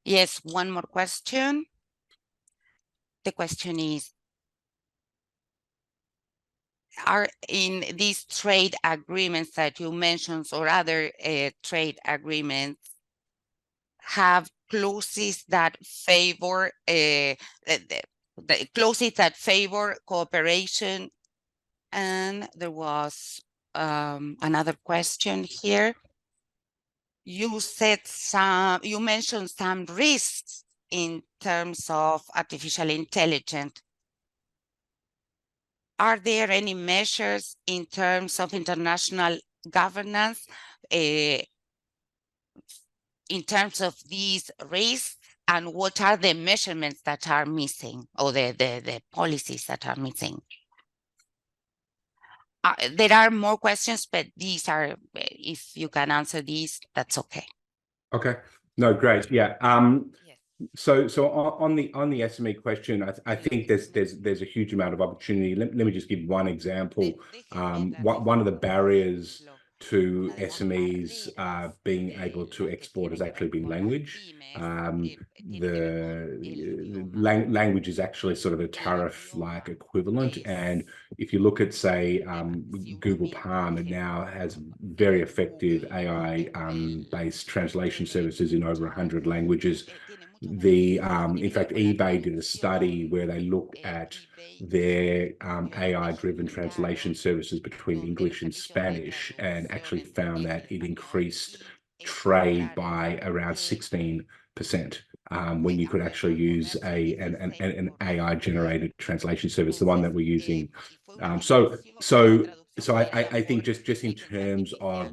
Yes, one more question. The question is, are in these trade agreements that you mentioned or other trade agreements have clauses that favor the clauses that favor cooperation? And there was another question here. You mentioned some risks in terms of artificial intelligence. Are there any measures in terms of international governance in terms of these risks, and what are the measurements that are missing, or the policies that are missing? There are more questions, but these are, if you can answer these, that's okay. Okay. No, great. Yeah. So on the SME question, I think there's a huge amount of opportunity. Let me just give one example. One of the barriers to SMEs being able to export has actually been language. The language is actually sort of a tariff-like equivalent. And if you look at, say, Google Palm, it now has very effective AI-based translation services in over 100 languages. In fact, eBay did a study where they looked at their AI-driven translation services between English and Spanish, and actually found that it increased trade by around 16%, when you could actually use an AI-generated translation service, the one that we're using. So I think just in terms of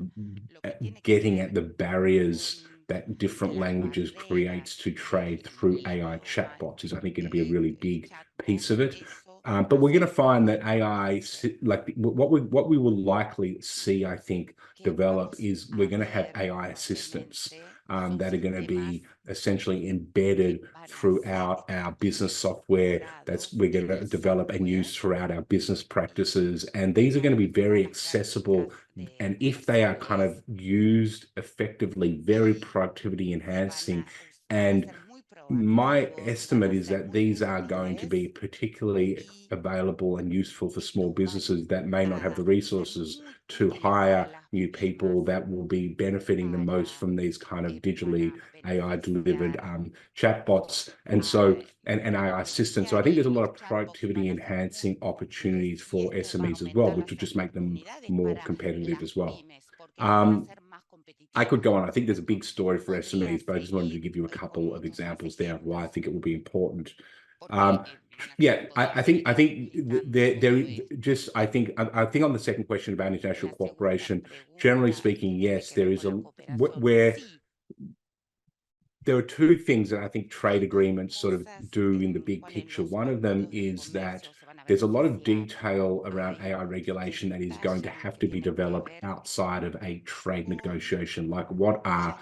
getting at the barriers that different languages creates to trade through AI chatbots is, I think, going to be a really big piece of it. But we're going to find that AI, like what we will likely see, I think, develop is we're going to have AI assistants. that are going to be essentially embedded throughout our business software that's we're going to develop and use throughout our business practices. And these are going to be very accessible. And if they are kind of used effectively, very productivity enhancing. And my estimate is that these are going to be particularly available and useful for small businesses that may not have the resources to hire new people, that will be benefiting the most from these kind of digitally AI delivered chatbots and AI assistants. So I think there's a lot of productivity enhancing opportunities for SMEs as well, which will just make them more competitive as well. I could go on. I think there's a big story for SMEs, but I just wanted to give you a couple of examples there of why I think it will be important. Yeah, I think I think on the second question about international cooperation, generally speaking, yes, there is where there are two things that I think trade agreements sort of do in the big picture. One of them is that there's a lot of detail around AI regulation that is going to have to be developed outside of a trade negotiation, like what are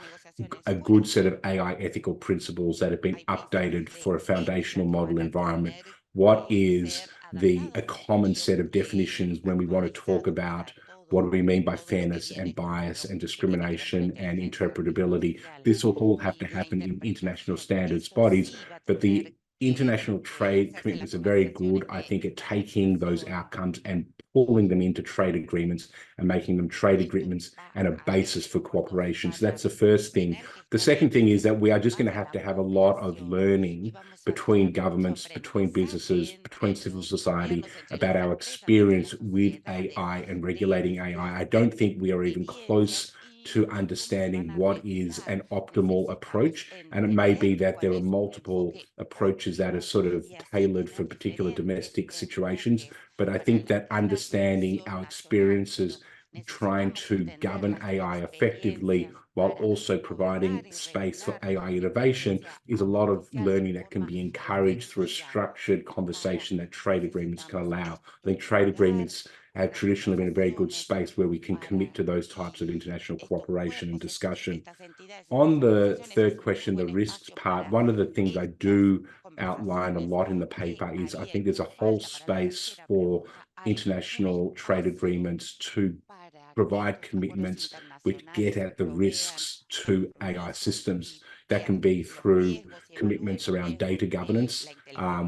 a good set of AI ethical principles that have been updated for a foundational model environment. What is a common set of definitions when we want to talk about what do we mean by fairness and bias and discrimination and interpretability? This will all have to happen in international standards bodies, but the international trade commitments are very good, I think, at taking those outcomes and pulling them into trade agreements and making them trade agreements and a basis for cooperation. So that's the first thing. The second thing is that we are just going to have a lot of learning between governments, between businesses, between civil society about our experience with AI and regulating AI. I don't think we are even close to understanding what is an optimal approach. And it may be that there are multiple approaches that are sort of tailored for particular domestic situations. But I think that understanding our experiences trying to govern AI effectively while also providing space for AI innovation is a lot of learning that can be encouraged through a structured conversation that trade agreements can allow. I think trade agreements have traditionally been a very good space where we can commit to those types of international cooperation and discussion. On the third question, the risks part, one of the things I do outline a lot in the paper is I think there's a whole space for international trade agreements to provide commitments which get at the risks to AI systems. That can be through commitments around data governance.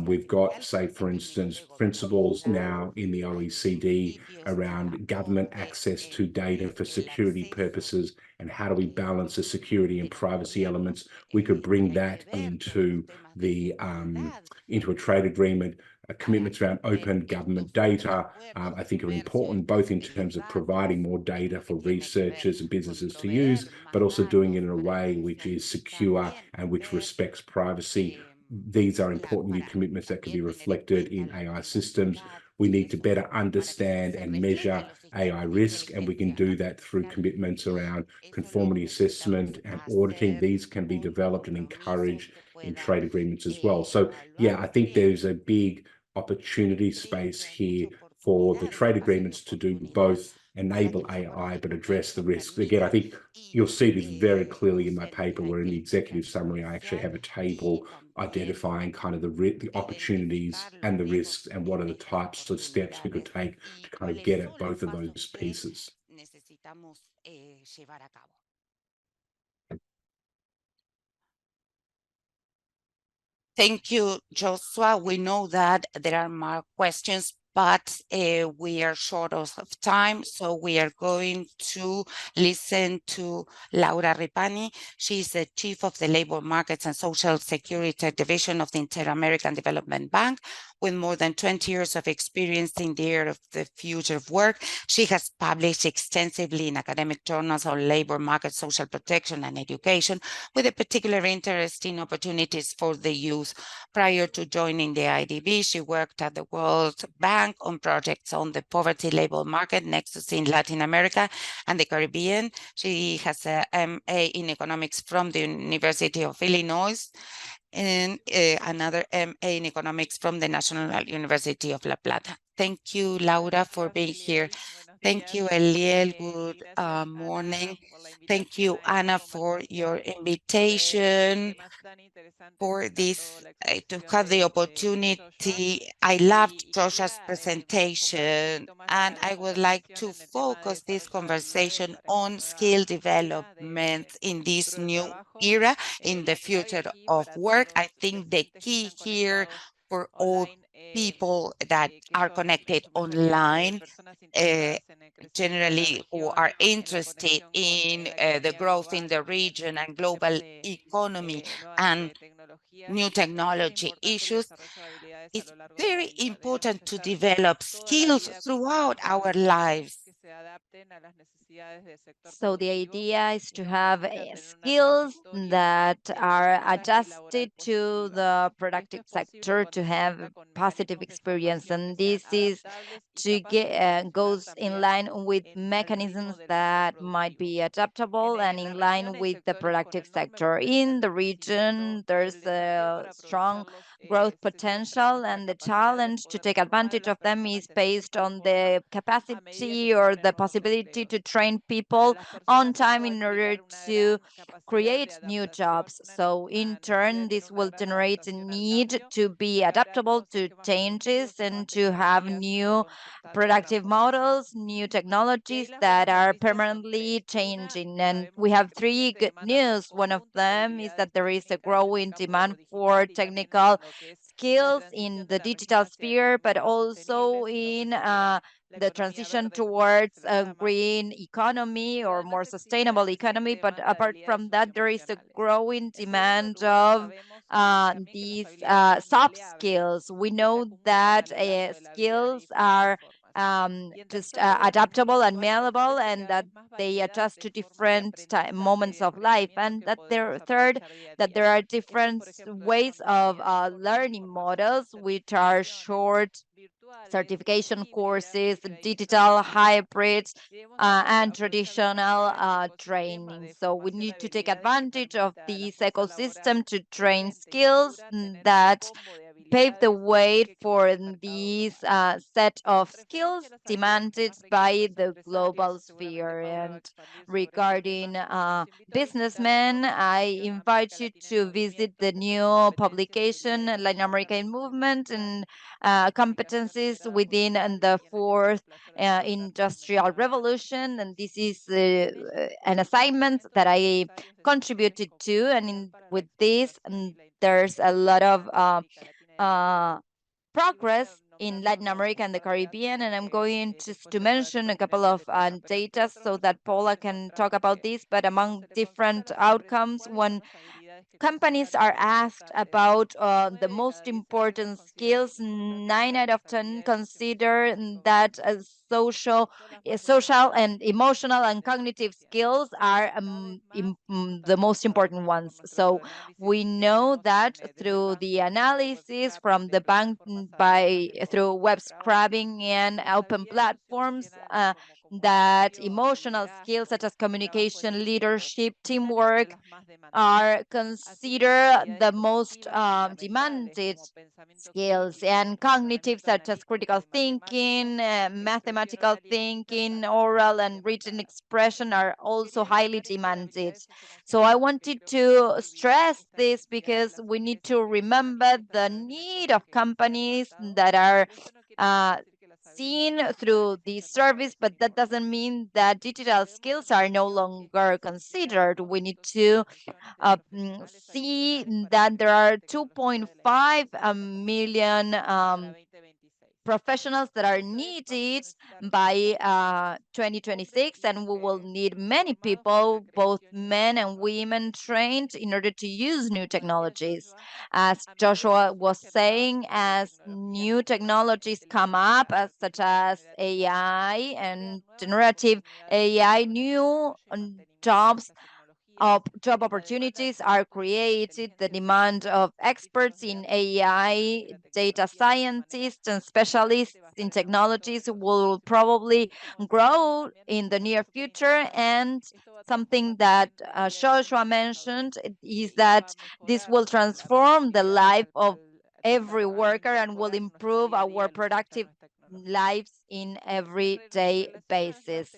We've got, say, for instance, principles now in the OECD around government access to data for security purposes and how do we balance the security and privacy elements. We could bring that into a trade agreement. Commitments around open government data, I think, are important, both in terms of providing more data for researchers and businesses to use, but also doing it in a way which is secure and which respects privacy. These are important new commitments that can be reflected in AI systems. We need to better understand and measure AI risk, and we can do that through commitments around conformity assessment and auditing. These can be developed and encouraged in trade agreements as well. So, yeah, I think there's a big opportunity space here for the trade agreements to do both enable AI but address the risks. Again, I think you'll see this very clearly in my paper, where in the executive summary I actually have a table identifying kind of the opportunities and the risks and what are the types of steps we could take to kind of get at both of those pieces. Thank you, Joshua. We know that there are more questions, but we are short of time, so we are going to listen to Laura Ripani. She's the Chief of the Labor Markets and Social Security Division of the Inter-American Development Bank, with more than 20 years of experience in the area of the future of work. She has published extensively in academic journals on labor market, social protection, and education, with a particular interest in opportunities for the youth. Prior to joining the IDB, she worked at the World Bank on projects on the poverty labor market, nexus in Latin America and the Caribbean. She has a MA in economics from the University of Illinois, and another MA in economics from the National University of La Plata. Thank you, Laura, for being here. Thank you, Eliel. Good morning. Thank you, Ana, for your invitation, for this, to have the opportunity. I loved Josha's presentation, and I would like to focus this conversation on skill development in this new era, in the future of work. I think the key here for all people that are connected online, uh, generally who are interested in the growth in the region and global economy and new technology issues, it's very important to develop skills throughout our lives. So the idea is to have skills that are adjusted to the productive sector to have a positive experience, and this is to get goes in line with mechanisms that might be adaptable and in line with the productive sector. In the region, there's a strong growth potential, and the challenge to take advantage of them is based on the capacity or the possibility to train people on time in order to create new jobs. So in turn, this will generate a need to be adaptable to changes and to have new productive models, new technologies that are permanently changing. And we have three good news. One of them is that there is a growing demand for technical skills in the digital sphere, but also in the transition towards a green economy or more sustainable economy. But apart from that, there is a growing demand of these soft skills. We know that skills are just adaptable and malleable, and that they adjust to different moments of life. And that there third, that there are different ways of learning models, which are short certification courses, digital hybrids, and traditional training. So we need to take advantage of this ecosystem to train skills that pave the way for these set of skills demanded by the global sphere. And regarding businessmen, I invite you to visit the new publication, Latin American Movement and Competencies within the fourth industrial revolution. And this is an assignment that I contributed to. And with this, there's a lot of progress in Latin America and the Caribbean. And I'm going to mention a couple of data so that Paula can talk about this. But among different outcomes, when companies are asked about the most important skills, 9 out of 10 consider that social and emotional and cognitive skills are the most important ones. So we know that through the analysis from the bank by through web scrubbing and open platforms, that emotional skills such as communication, leadership, teamwork are considered the most demanded skills, and cognitive such as critical thinking, mathematical thinking, oral and written expression are also highly demanded. So I wanted to stress this because we need to remember the need of companies that are seen through the service, but that doesn't mean that digital skills are no longer considered. We need to see that there are 2.5 million professionals that are needed by 2026, and we will need many people, both men and women, trained in order to use new technologies. As Joshua was saying, as new technologies come up, such as AI and generative AI, new jobs job opportunities are created. The demand of experts in AI, data scientists, and specialists in technologies will probably grow in the near future. And something that Joshua mentioned is that this will transform the life of every worker and will improve our productive lives in everyday basis.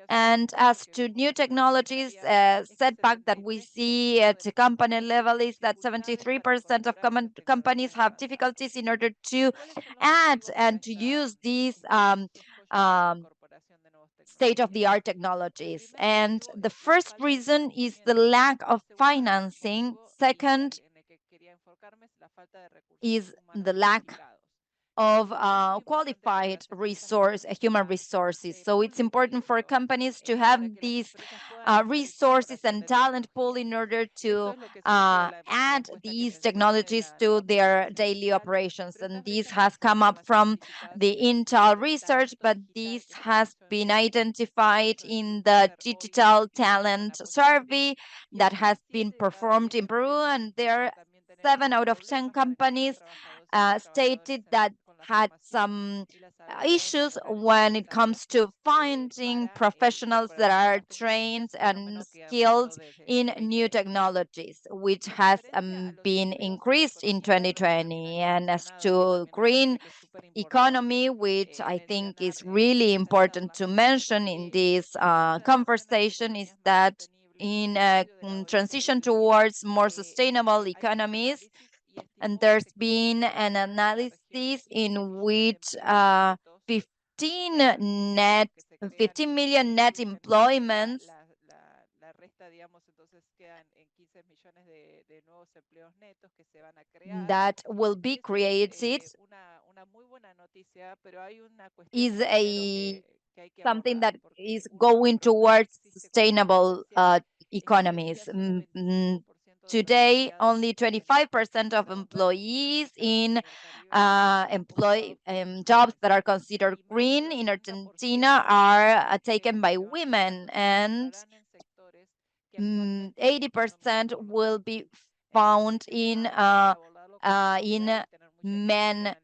And as to new technologies, setback that we see at the company level is that 73% of companies have difficulties in order to add and to use these state-of-the-art technologies. And the first reason is the lack of financing. Second is the lack of qualified human resources. So it's important for companies to have these resources and talent pool in order to add these technologies to their daily operations. And this has come up from the Intal research, but this has been identified in the digital talent survey that has been performed in Peru. And there 7 out of 10 companies stated that had some issues when it comes to finding professionals that are trained and skilled in new technologies, which has been increased in 2020. And as to green economy, which I think is really important to mention in this conversation, is that in a transition towards more sustainable economies, and there's been an analysis in which 15 net 15 million net employments that will be created is a something that is going towards sustainable economies. Today, only 25% of employees in jobs that are considered green in Argentina are taken by women, and 80% will be found in men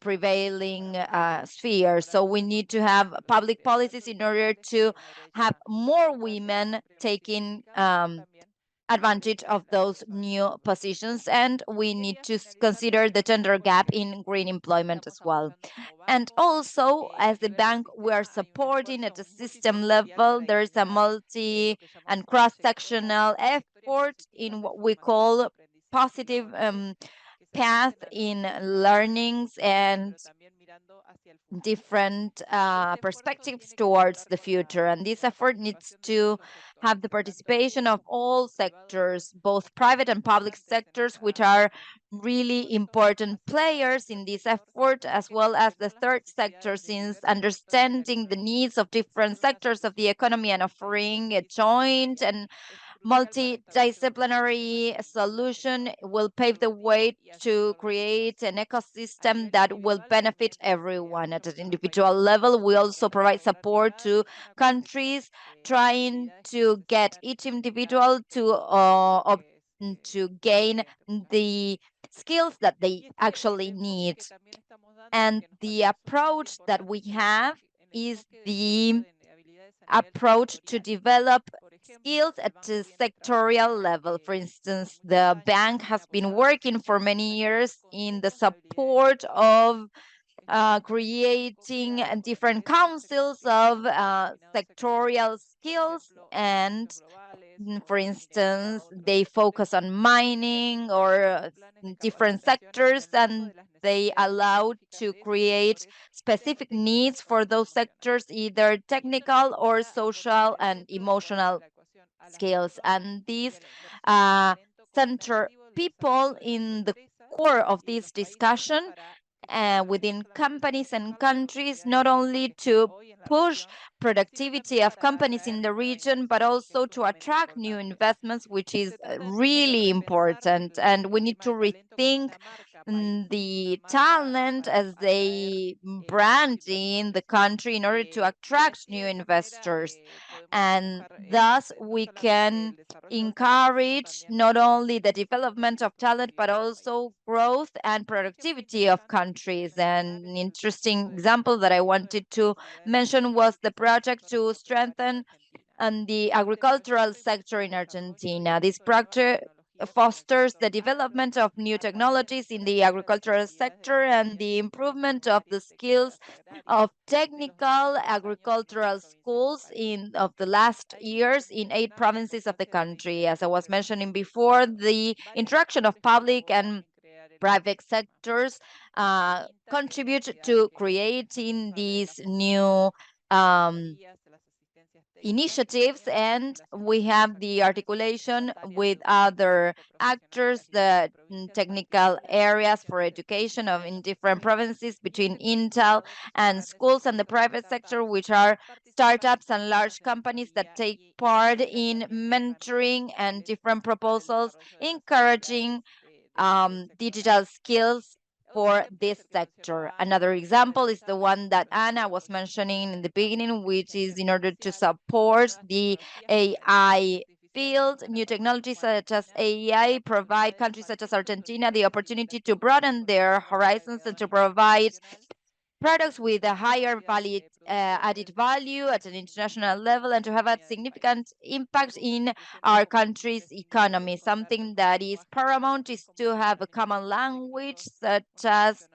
prevailing sphere. So we need to have public policies in order to have more women taking advantage of those new positions, and we need to consider the gender gap in green employment as well. And also, as the bank, we are supporting at the system level. There is a multi and cross-sectional effort in what we call positive path in learnings and different perspectives towards the future. And this effort needs to have the participation of all sectors, both private and public sectors, which are really important players in this effort, as well as the third sector, since understanding the needs of different sectors of the economy and offering a joint and multidisciplinary solution will pave the way to create an ecosystem that will benefit everyone at an individual level. We also provide support to countries trying to get each individual to gain the skills that they actually need. And the approach that we have is the approach to develop skills at the sectorial level. For instance, the bank has been working for many years in the support of creating different councils of sectorial skills. And for instance, they focus on mining or different sectors, and they allow to create specific needs for those sectors, either technical or social and emotional skills. And these uh, center people in the core of this discussion within companies and countries, not only to push productivity of companies in the region, but also to attract new investments, which is really important. And we need to rethink the talent as they brand in the country in order to attract new investors. And thus we can encourage not only the development of talent, but also growth and productivity of countries. And an interesting example that I wanted to mention was the project to strengthen the agricultural sector in Argentina. This project fosters the development of new technologies in the agricultural sector and the improvement of the skills of technical agricultural schools of the last years in 8 provinces of the country. As I was mentioning before, the interaction of public and private sectors contribute to creating these new initiatives, and we have the articulation with other actors, the technical areas for education in different provinces between Intel and schools and the private sector, which are startups and large companies that take part in mentoring and different proposals, encouraging digital skills for this sector. Another example is the one that Anna was mentioning in the beginning, which is in order to support the AI field. New technologies such as AI provide countries such as Argentina the opportunity to broaden their horizons and to provide products with a higher added value at an international level and to have a significant impact in our country's economy. Something that is paramount is to have a common language such as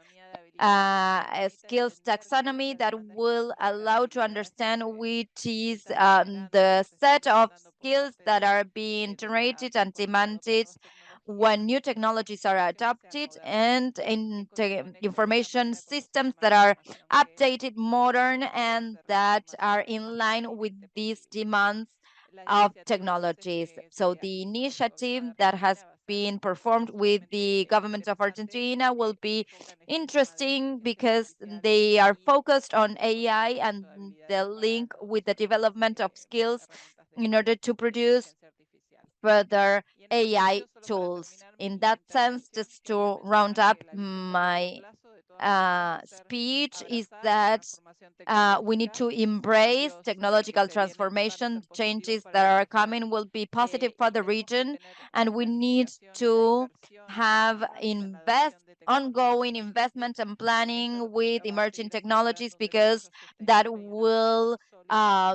a skills taxonomy that will allow to understand which is the set of skills that are being generated and demanded when new technologies are adopted, and in information systems that are updated, modern, and that are in line with these demands of technologies. So the initiative that has been performed with the government of Argentina will be interesting because they are focused on AI and the link with the development of skills in order to produce further AI tools. In that sense, just to round up my speech, is that we need to embrace technological transformation. Changes that are coming will be positive for the region, and we need to have ongoing investment and planning with emerging technologies because that will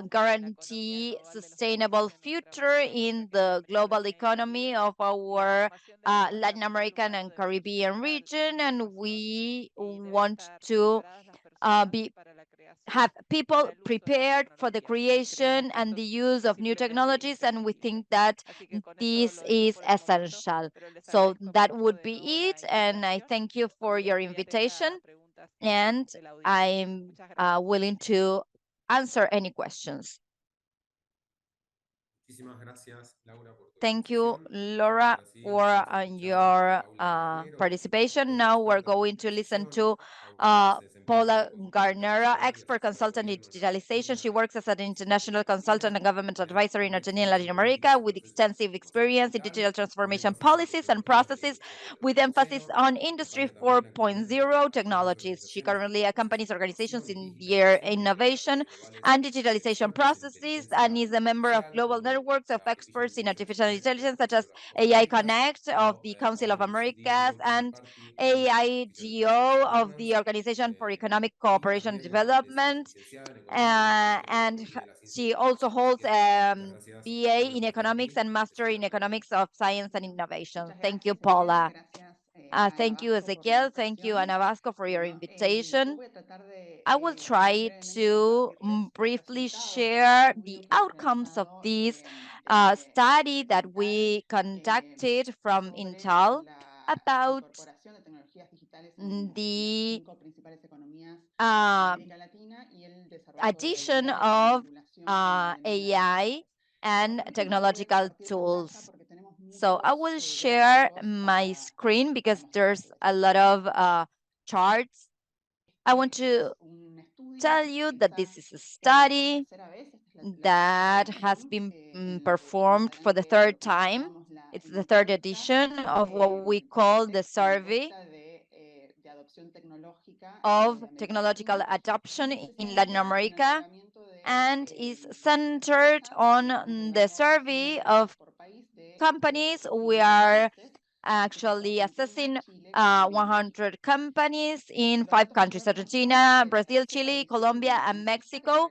guarantee sustainable future in the global economy of our Latin American and Caribbean region, and we want to have people prepared for the creation and the use of new technologies, and we think that this is essential. So that would be it, and I thank you for your invitation, and I'm willing to answer any questions. Thank you, Laura, for your participation. Now we're going to listen to Paula Garnera, expert consultant in digitalization. She works as an international consultant and government advisor in Argentina and Latin America with extensive experience in digital transformation policies and processes with emphasis on Industry 4.0 technologies. She currently accompanies organizations in their innovation and digitalization processes and is a member of global networks of experts in artificial intelligence such as AI Connect of the Council of Americas and AIGO of the Organization for Economic Cooperation and Development. And she also holds BA in economics and master in economics of science and innovation. Thank you, Paula. Thank you, Ezequiel. Thank you, Ana Vasco, for your invitation. I will try to briefly share the outcomes of this study that we conducted from Intel about the addition of AI and technological tools. So I will share my screen because there's a lot of charts. I want to tell you that this is a study that has been performed for the third time. It's the third edition of what we call the survey of technological adoption in Latin America, and is centered on the survey of companies. We are actually assessing 100 companies in 5 countries: Argentina, Brazil, Chile, Colombia, and Mexico.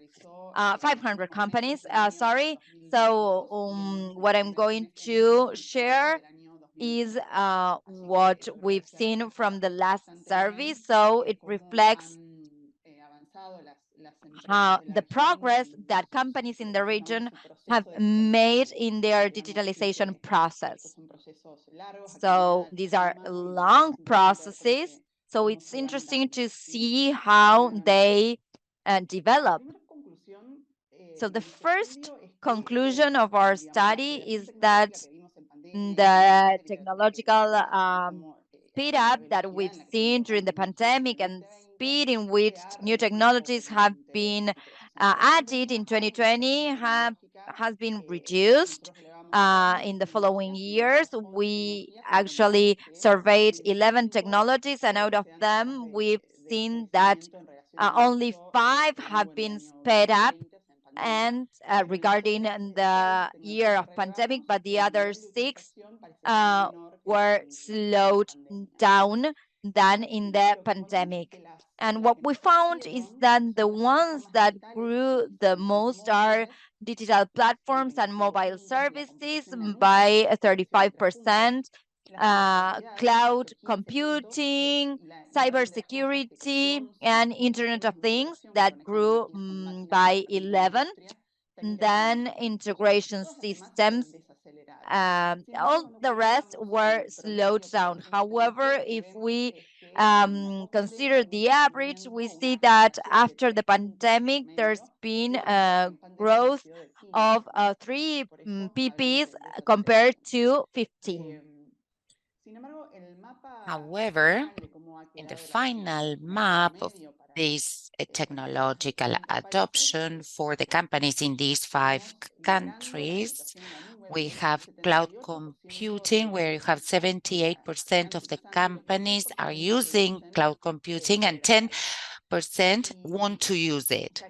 500 companies, sorry. So what I'm going to share is what we've seen from the last survey. So it reflects the progress that companies in the region have made in their digitalization process. So these are long processes. So it's interesting to see how they develop. So the first conclusion of our study is that the technological speed up that we've seen during the pandemic and speed in which new technologies have been added in 2020 has been reduced in the following years. We actually surveyed 11 technologies, and out of them, we've seen that only 5 have been sped up and regarding the year of pandemic, but the other 6 were slowed down than in the pandemic. And what we found is that the ones that grew the most are digital platforms and mobile services by 35%, cloud computing, cybersecurity, and Internet of Things that grew by 11. Then integration systems, all the rest were slowed down. However, if we consider the average, we see that after the pandemic, there's been a growth of 3 PPs compared to 15. However, in the final map of this technological adoption for the companies in these 5 countries, we have cloud computing, where you have 78% of the companies are using cloud computing and 10% want to use it.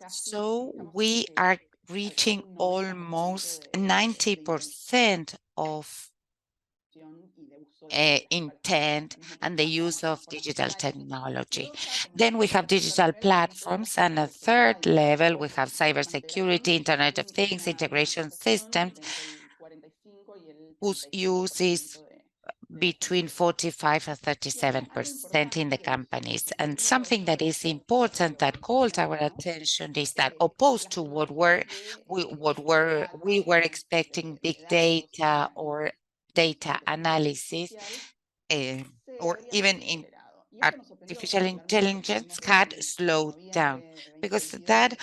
So we are reaching almost 90% of intent and the use of digital technology. Then we have digital platforms, and a third level, we have cybersecurity, Internet of Things, integration systems, whose use is between 45 and 37% in the companies. And something that is important that called our attention is that opposed to what we were expecting, big data or data analysis, or even in artificial intelligence had slowed down, because that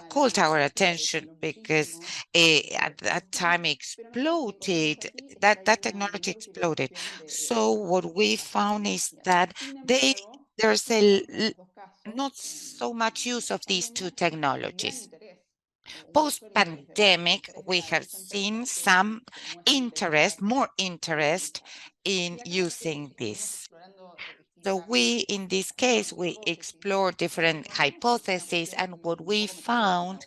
caught our attention, because at that time exploded, that technology exploded. So what we found is that there's not so much use of these 2 technologies. Post-pandemic, we have seen some interest, more interest in using this. So in this case, we explore different hypotheses, and what we found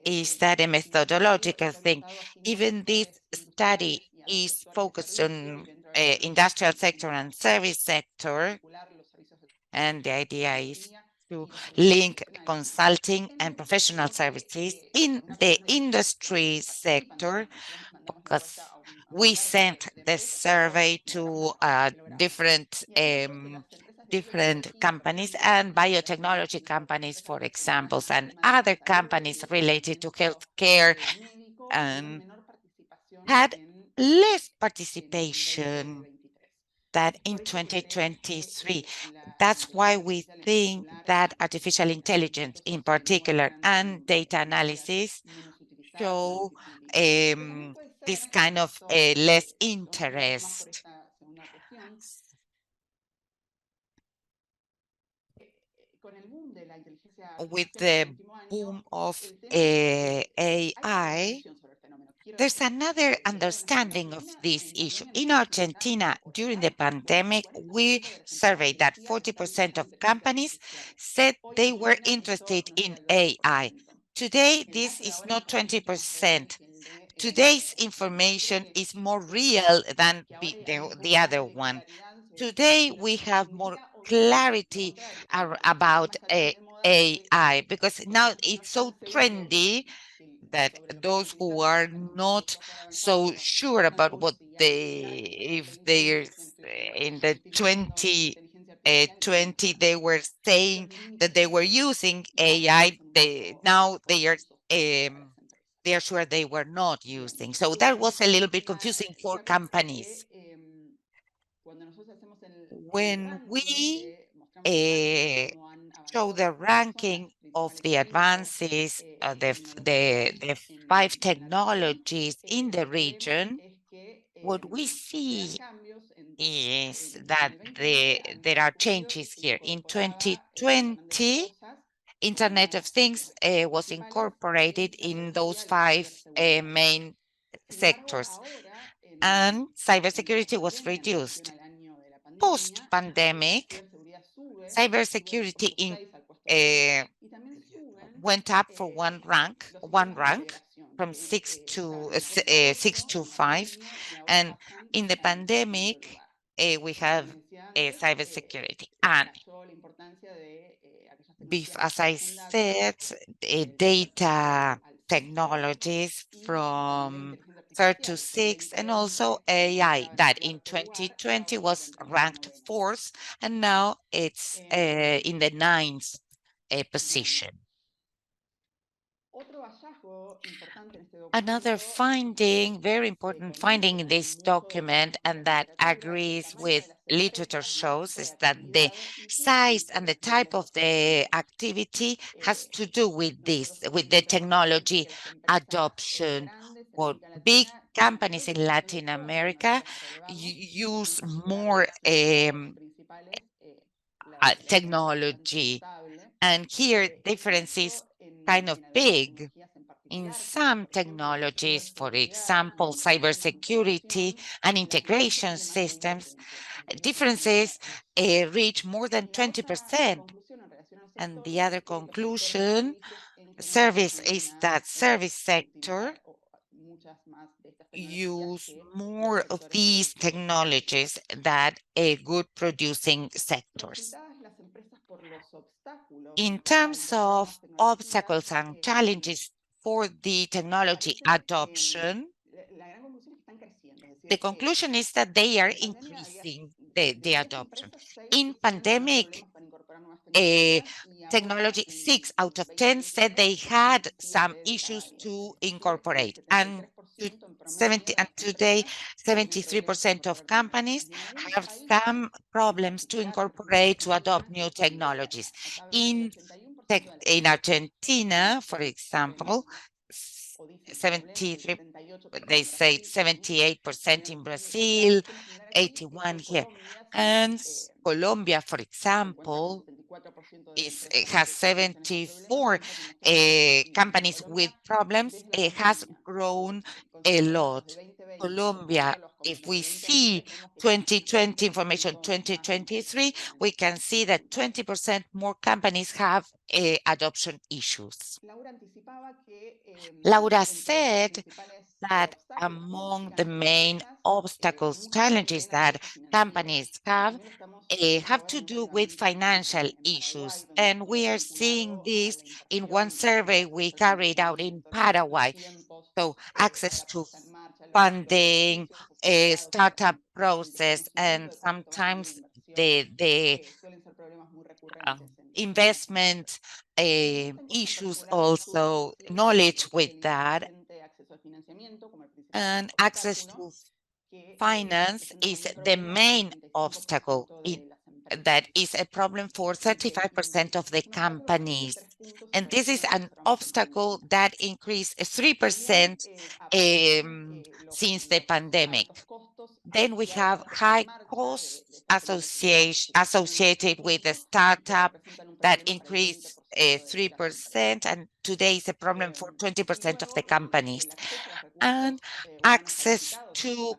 is that a methodological thing, even this study is focused on industrial sector and service sector, and the idea is to link consulting and professional services in the industry sector, because we sent the survey to different companies and biotechnology companies, for example, and other companies related to healthcare, and had less participation than in 2023. That's why we think that artificial intelligence in particular and data analysis show this kind of less interest. With the boom of AI, there's another understanding of this issue. In Argentina, during the pandemic, we surveyed that 40% of companies said they were interested in AI. Today, this is not 20%. Today's information is more real than the other one. Today, we have more clarity about AI, because now it's so trendy that those who are not so sure about what if they're in the 2020, they were saying that they were using AI, now they are sure they were not using. So that was a little bit confusing for companies. When we show the ranking of the advances, the five technologies in the region, what we see is that there are changes here. In 2020, Internet of Things was incorporated in those five main sectors, and cybersecurity was reduced. Post-pandemic, cybersecurity uh, went up for one rank from 6 to 5, and in the pandemic we have cybersecurity. And as I said, data technologies from third to sixth, and also AI that in 2020 was ranked fourth, and now it's in the ninth position. Another finding, very important finding in this document, and that agrees with literature shows, is that the size and the type of the activity has to do with this, with the technology adoption. Well, big companies in Latin America use more technology, and here difference is kind of big. In some technologies, for example, cybersecurity and integration systems, differences reach more than 20%. And the other conclusion, service, is that service sector use more of these technologies than good producing sectors. In terms of obstacles and challenges for the technology adoption, the conclusion is that they are increasing the adoption. In pandemic, technology, 6 out of 10 said they had some issues to incorporate. And today, 73% of companies have some problems to incorporate, to adopt new technologies. In Argentina, for example, 73, they say 78% in Brazil, 81 here. And Colombia, for example, has 74 companies with problems. It has grown a lot. Colombia, if we see 2020 information, 2023, we can see that 20% more companies have adoption issues. Laura said that among the main obstacles, challenges that companies have to do with financial issues. And we are seeing this in one survey we carried out in Paraguay. So access to funding, a startup process, and sometimes the investment issues also, knowledge with that, and access to finance is the main obstacle. That is a problem for 35% of the companies. And this is an obstacle that increased 3% since the pandemic. Then we have high costs associated with the startup that increased 3%, and today is a problem for 20% of the companies. And access to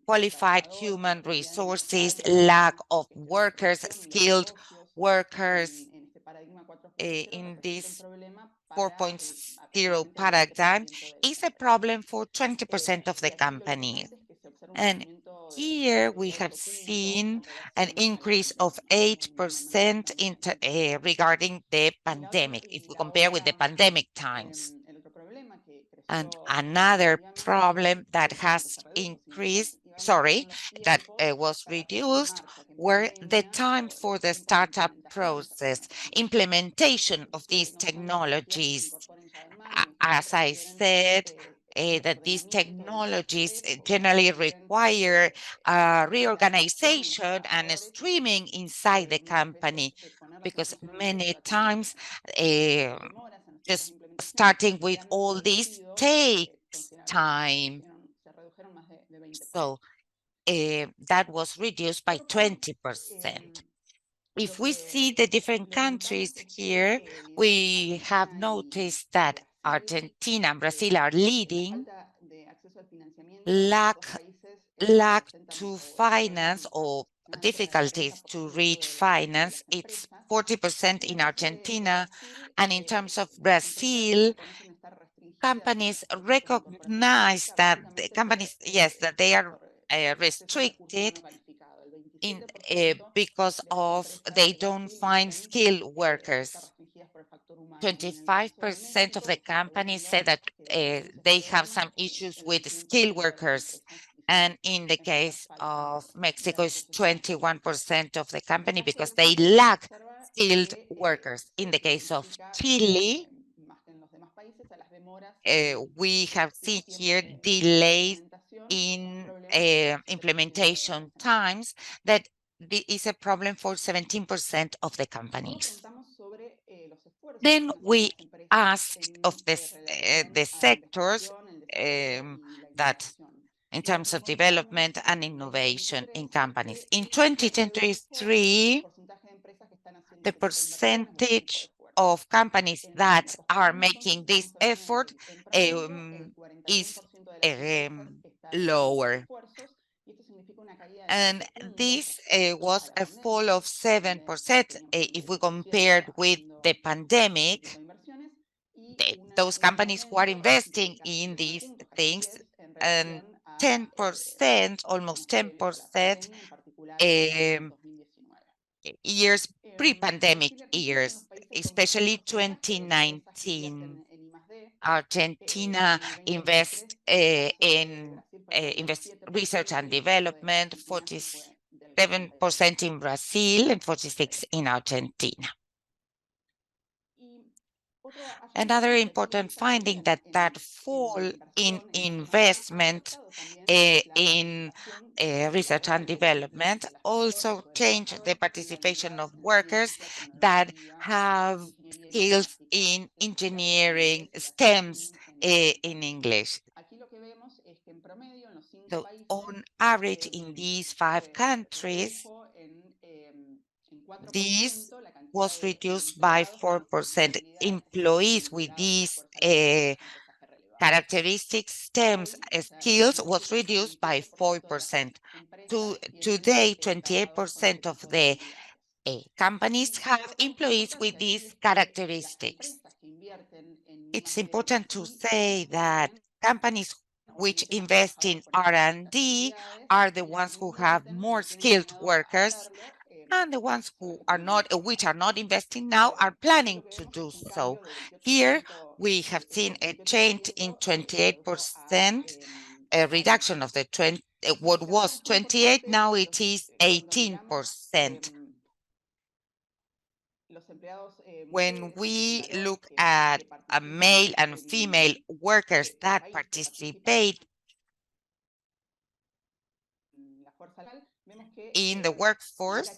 qualified human resources, lack of workers, skilled workers in this 4.0 paradigm is a problem for 20% of the companies. And here we have seen an increase of 8% regarding the pandemic, if we compare with the pandemic times. And another problem that has increased, that was reduced, were the time for the startup process, implementation of these technologies. As I said, that these technologies generally require reorganization and streaming inside the company, because many times just starting with all this takes time. So that was reduced by 20%. If we see the different countries here, we have noticed that Argentina and Brazil are leading. Lack to finance or difficulties to reach finance, it's 40% in Argentina. And in terms of Brazil, companies recognize that the companies, yes, that they are restricted because of they don't find skilled workers. 25% of the companies say that they have some issues with skilled workers. And in the case of Mexico, it's 21% of the company because they lack skilled workers. In the case of Chile, we have seen here delays in implementation times that is a problem for 17% of the companies. Then we asked of the sectors that in terms of development and innovation in companies. In 2023, the percentage of companies that are making this effort is lower. And this was a fall of 7% if we compared with the pandemic. Those companies who are investing in these things, and 10%, almost 10%, years, pre-pandemic years, especially 2019. Argentina invest in research and development, 47% in Brazil and 46% in Argentina. Another important finding that fall in investment in research and development also changed the participation of workers that have skills in engineering, STEMs in English. So on average in these 5 countries, this was reduced by 4%. Employees with these characteristics, STEMs skills was reduced by 4%. Today, 28% of the companies have employees with these characteristics. It's important to say that companies which invest in R&D are the ones who have more skilled workers, and the ones who are not, which are not investing now, are planning to do so. Here we have seen a change in 28%, a reduction of the what was 28, now it is 18%. When we look at male and female workers that participate in the workforce,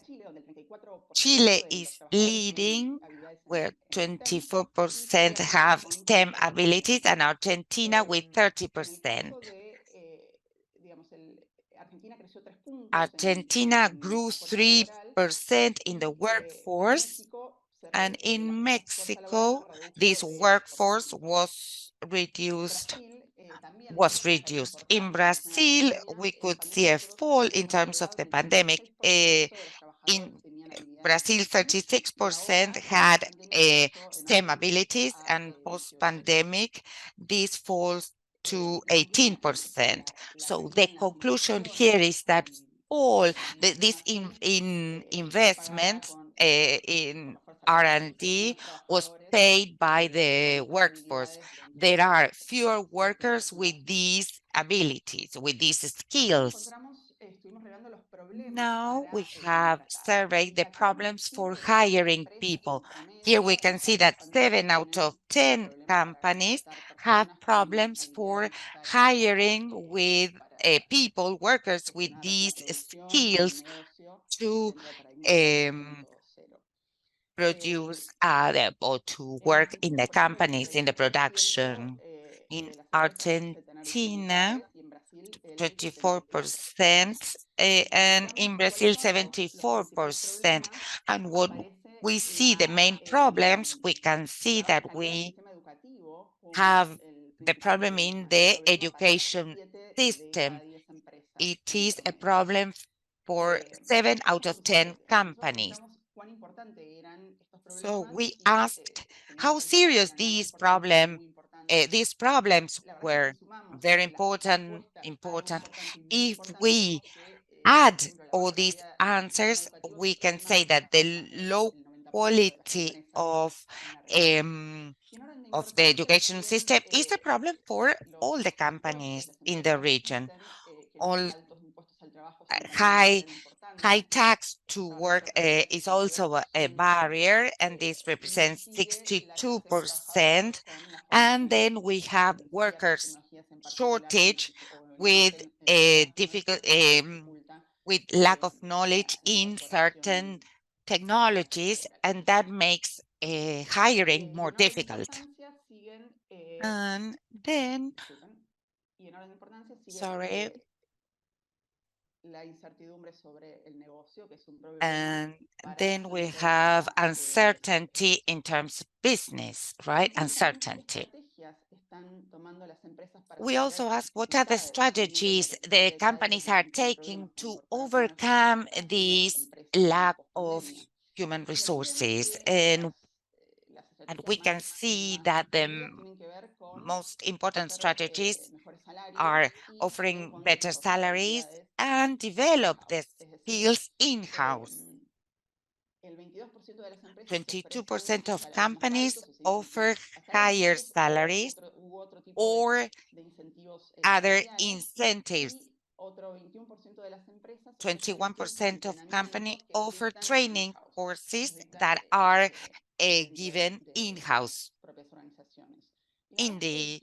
Chile is leading, where 24% have STEM abilities, and Argentina with 30%. Argentina grew 3% in the workforce, and in Mexico, this workforce was reduced. In Brazil, we could see a fall in terms of the pandemic. In Brazil, 36% had STEM abilities, and post-pandemic, this falls to 18%. So the conclusion here is that all these investments in R&D was paid by the workforce. There are fewer workers with these abilities, with these skills. Now we have surveyed the problems for hiring people. Here we can see that 7 out of 10 companies have problems for hiring with people, workers with these skills to um, produce or to work in the companies, in the production. In Argentina, 24%, and in Brazil, 74%. And what we see the main problems, we can see that we have the problem in the education system. It is a problem for 7 out of 10 companies. So we asked how serious these problems were. Very important. If we add all these answers, we can say that the low quality of the education system is a problem for all the companies in the region. All high tax to work is also a barrier, and this represents 62%. And then we have workers shortage with a difficult with lack of knowledge in certain technologies, and that makes hiring more difficult. And then, sorry, and then we have uncertainty in terms of business, right? Uncertainty. We also ask what are the strategies the companies are taking to overcome this lack of human resources. And we can see that the most important strategies are offering better salaries and develop the skills in-house. 22% of companies offer higher salaries or other incentives. 21% of companies offer training courses that are given in-house in the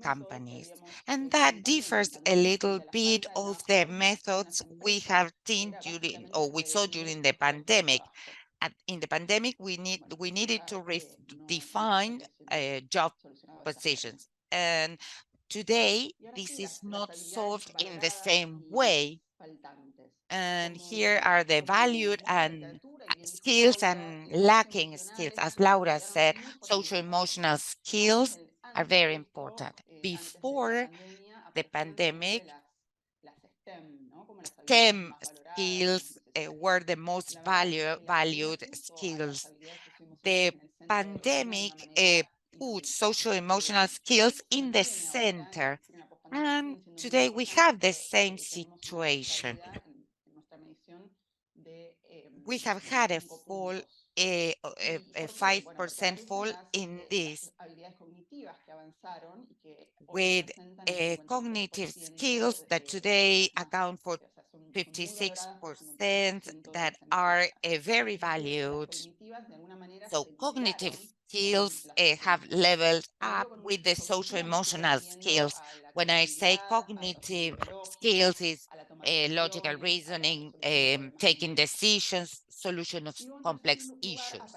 companies. And that differs a little bit of the methods we have seen during, or we saw during the pandemic. In the pandemic, we needed to define job positions. And today, this is not solved in the same way. And here are the valued and skills and lacking skills. As Laura said, social emotional skills are very important. Before the pandemic, STEM skills were the most valued skills. The pandemic put social emotional skills in the center. And today we have the same situation. We have had a fall, a 5% fall in this, with cognitive skills that today account for 56% that are very valued. So cognitive skills have leveled up with the social emotional skills. When I say cognitive skills, is logical reasoning, taking decisions, solution of complex issues.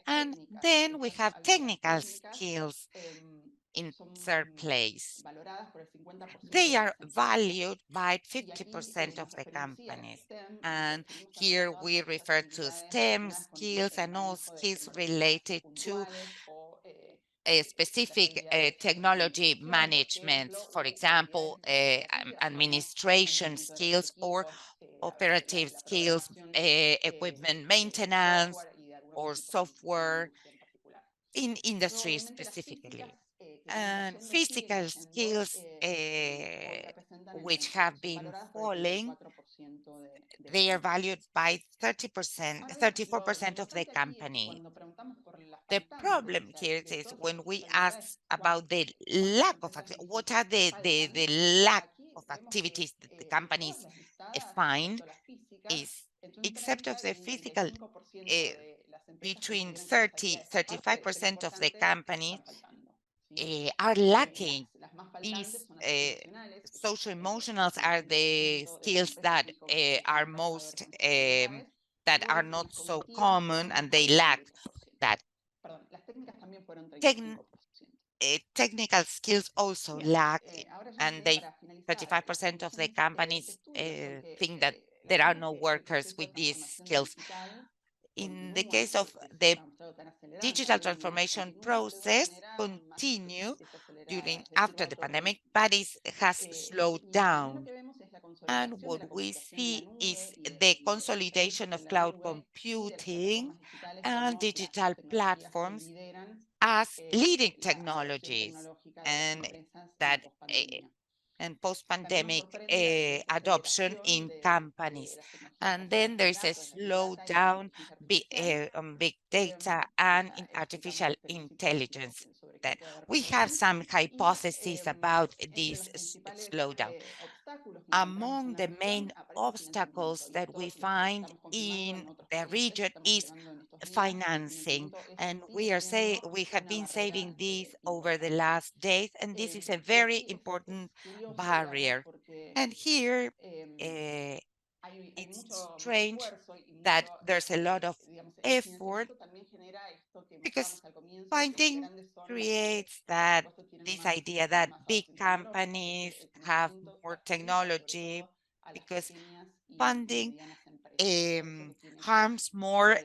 And then we have technical skills in third place. They are valued by 50% of the companies. And here we refer to STEM skills and all skills related to a specific technology management, for example, administration skills or operative skills, equipment maintenance, or software in industry specifically. And physical skills, which have been falling, they are valued by 30%, 34% of the company. The problem here is when we ask about the lack of what are the lack of activities that the companies find is except of the physical uh, between 35% of the companies are lacking these social emotionals are the skills that are most that are not so common and they lack that. Techn- Technical skills also lack and they 35% of the companies think that there are no workers with these skills. In the case of the digital transformation process continue during after the pandemic, but it has slowed down. And what we see is the consolidation of cloud computing and digital platforms as leading technologies, and that and post-pandemic adoption in companies. And then there's a slowdown on big data and in artificial intelligence. That we have some hypotheses about this slowdown. Among the main obstacles that we find in the region is financing, and we have been saying this over the last days, and this is a very important barrier. And here it's strange that there's a lot of effort because funding creates that this idea that big companies have more technology because funding harms more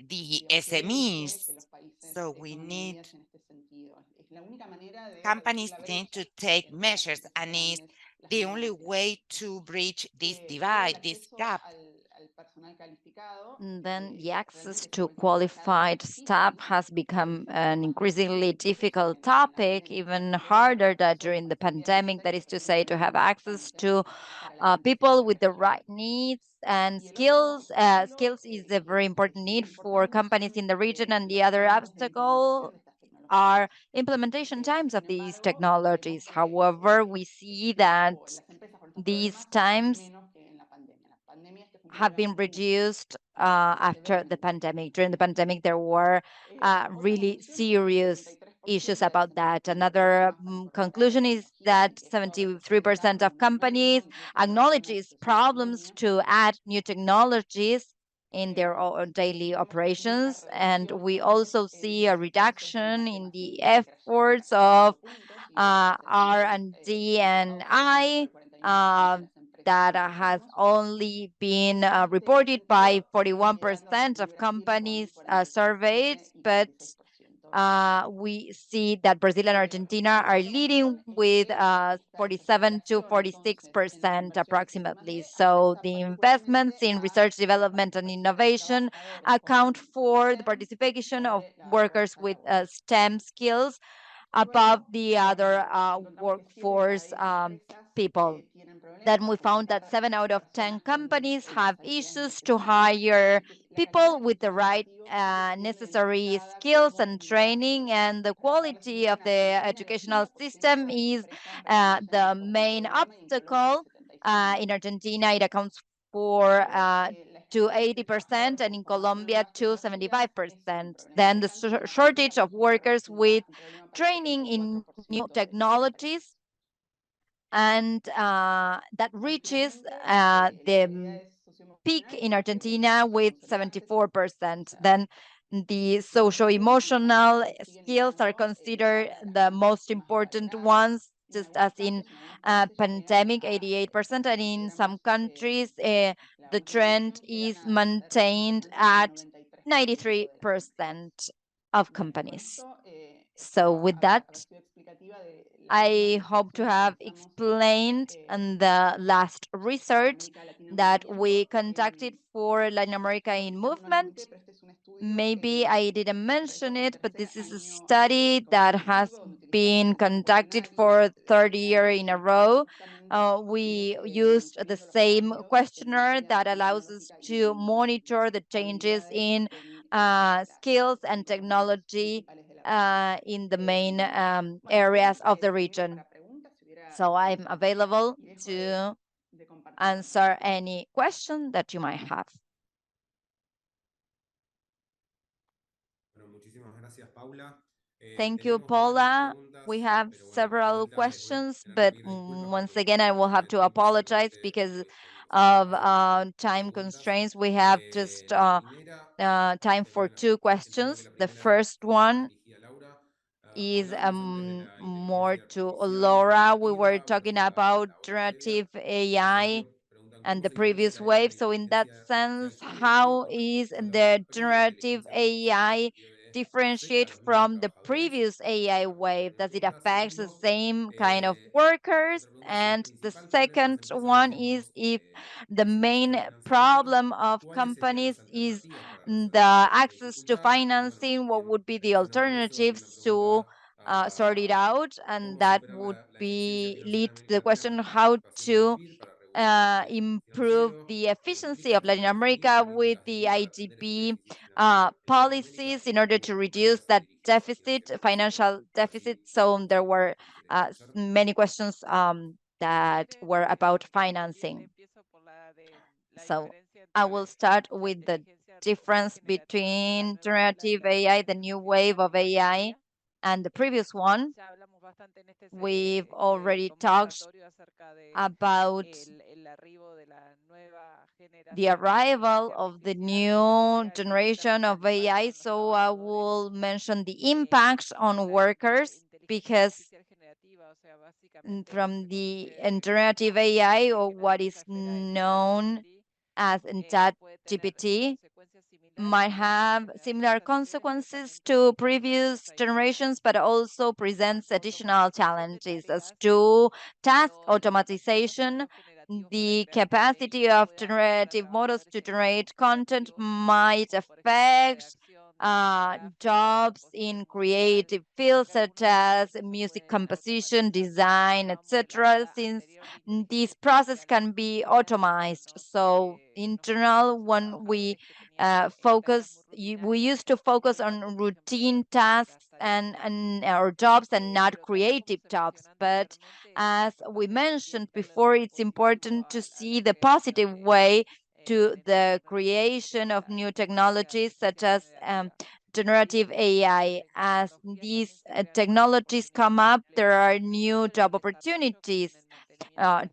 the SMEs. So we need companies need to take measures, and it's the only way to bridge this divide, this gap. Then the access to qualified staff has become an increasingly difficult topic, even harder than during the pandemic. That is to say, to have access to people with the right needs and skills. Skills is a very important need for companies in the region, and the other obstacle are implementation times of these technologies. However, we see that these times have been reduced after the pandemic. During the pandemic, there were really serious issues about that. Another conclusion is that 73% of companies acknowledges problems to add new technologies in their daily operations. And we also see a reduction in the efforts of R&D and I that has only been reported by 41% of companies surveyed, but we see that Brazil and Argentina are leading with 47 to 46% approximately. So the investments in research, development, and innovation account for the participation of workers with STEM skills above the other workforce people. Then we found that 7 out of 10 companies have issues to hire people with the right necessary skills and training, and the quality of the educational system is the main obstacle. In Argentina, it accounts for to 80%, and in Colombia to 75%. Then the shortage of workers with training in new technologies, and that reaches the peak in Argentina with 74%. Then the socio-emotional skills are considered the most important ones, just as in pandemic, 88%, and in some countries, the trend is maintained at 93% of companies. So with that, I hope to have explained in the last research that we conducted for Latin America in Movement. Maybe I didn't mention it, but this is a study that has been conducted for third year in a row. We used the same questionnaire that allows us to monitor the changes in skills and technology in the main areas of the region. So I'm available to answer any question that you might have. Thank you, Paula. We have several questions, but once again, I will have to apologize because of time constraints. We have just time for 2 questions. The first one is more to Laura. We were talking about generative AI and the previous wave. So in that sense, how is the generative AI differentiate from the previous AI wave? Does it affect the same kind of workers? And the second one is if the main problem of companies is the access to financing, what would be the alternatives to sort it out? And that would be lead to the question how to improve the efficiency of Latin America with the IDB policies in order to reduce that deficit, financial deficit. So there were many questions that were about financing. So I will start with the difference between generative AI, the new wave of AI, and the previous one. We've already talked about the arrival of the new generation of AI. So I will mention the impact on workers because from the generative AI, or what is known as ChatGPT, might have similar consequences to previous generations, but also presents additional challenges as to task automatization. The capacity of generative models to generate content might affect jobs in creative fields such as music composition, design, etc., since this process can be automated. So in general, when we we used to focus on routine tasks and our jobs and not creative jobs. But as we mentioned before, it's important to see the positive way to the creation of new technologies such as generative AI. As these technologies come up, there are new job opportunities,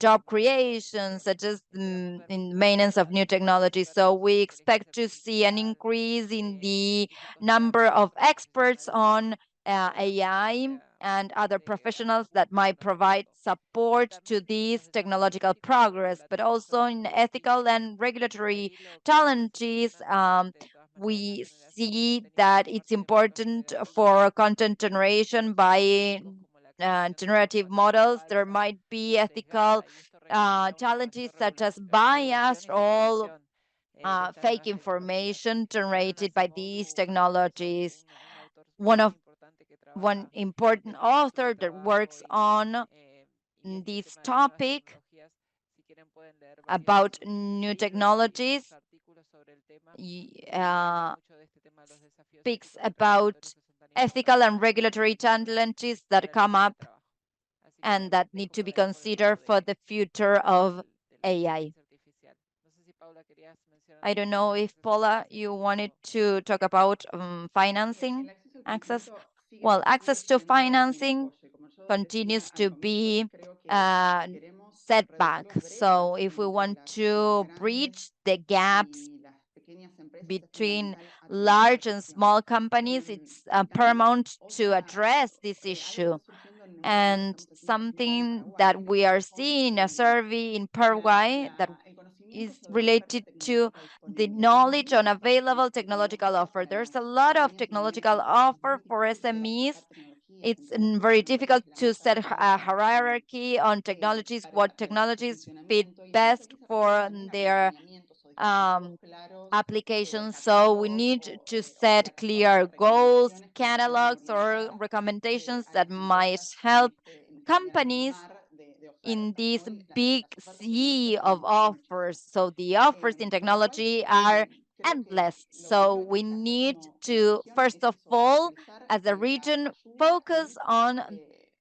job creation, such as in maintenance of new technologies. So we expect to see an increase in the number of experts on AI and other professionals that might provide support to this technological progress, but also in ethical and regulatory challenges. We see that it's important for content generation by generative models. There might be ethical challenges such as bias or fake information generated by these technologies. One important author that works on this topic about new technologies speaks about ethical and regulatory challenges that come up and that need to be considered for the future of AI. I don't know if Paula, you wanted to talk about financing access. Well, access to financing continues to be setback. So if we want to bridge the gaps between large and small companies, it's paramount to address this issue. And something that we are seeing, a survey in Paraguay that is related to the knowledge on available technological offer. There's a lot of technological offer for SMEs. It's very difficult to set a hierarchy on technologies, what technologies fit best for their applications. So we need to set clear goals, catalogs, or recommendations that might help companies in this big sea of offers. So the offers in technology are endless. So we need to, first of all, as a region, focus on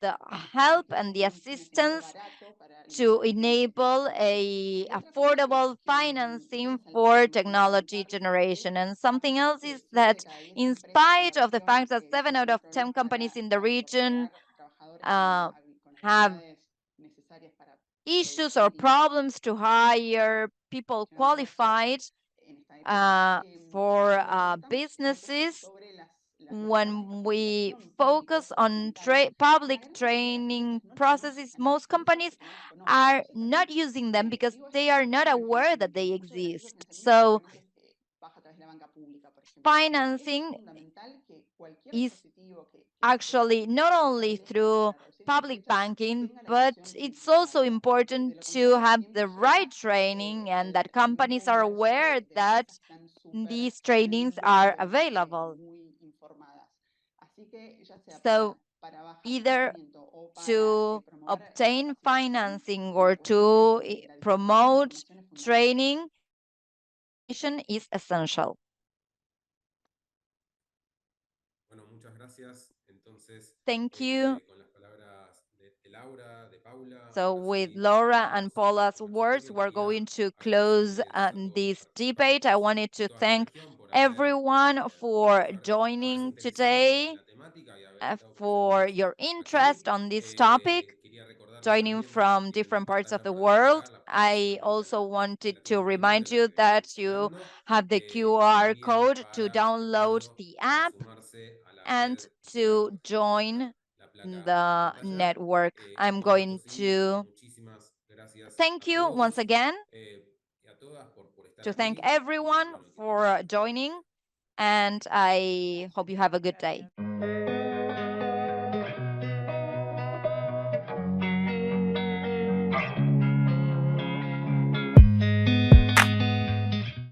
the help and the assistance to enable a affordable financing for technology generation. And something else is that in spite of the fact that 7 out of 10 companies in the region have issues or problems to hire people qualified for businesses, when we focus on public training processes, most companies are not using them because they are not aware that they exist. So financing is actually not only through public banking, but it's also important to have the right training and that companies are aware that these trainings are available. So either to obtain financing or to promote training, education is essential. Bueno, muchas gracias. Entonces, Thank you. con las palabras de Laura, de Paula, So ahora with sí Laura vamos and Paula's con nuestro words, premio. we're Quería going to close agradecerles a todos this los debate. I participantes wanted de to toda la thank región por everyone for haberse joining interesado en today, la temática y haber estado for presentes your aquí. interest on this topic, Quería recordarles joining también from que different mientras parts están of a the puerta world. acá, la I presentación also de wanted la to charla anterior remind de la you que that estamos you hablando, have the QR también code to para download recuerdo the para app sumarse a la and red to CEDAR. Ahí vamos a poner join la placa en the pantalla. network. I'm Con esto going sí, to muchísimas gracias thank a you once todos again, y a todas por estar to thank aquí. Y everyone bueno, que for tengan joining, and I hope you have a good day.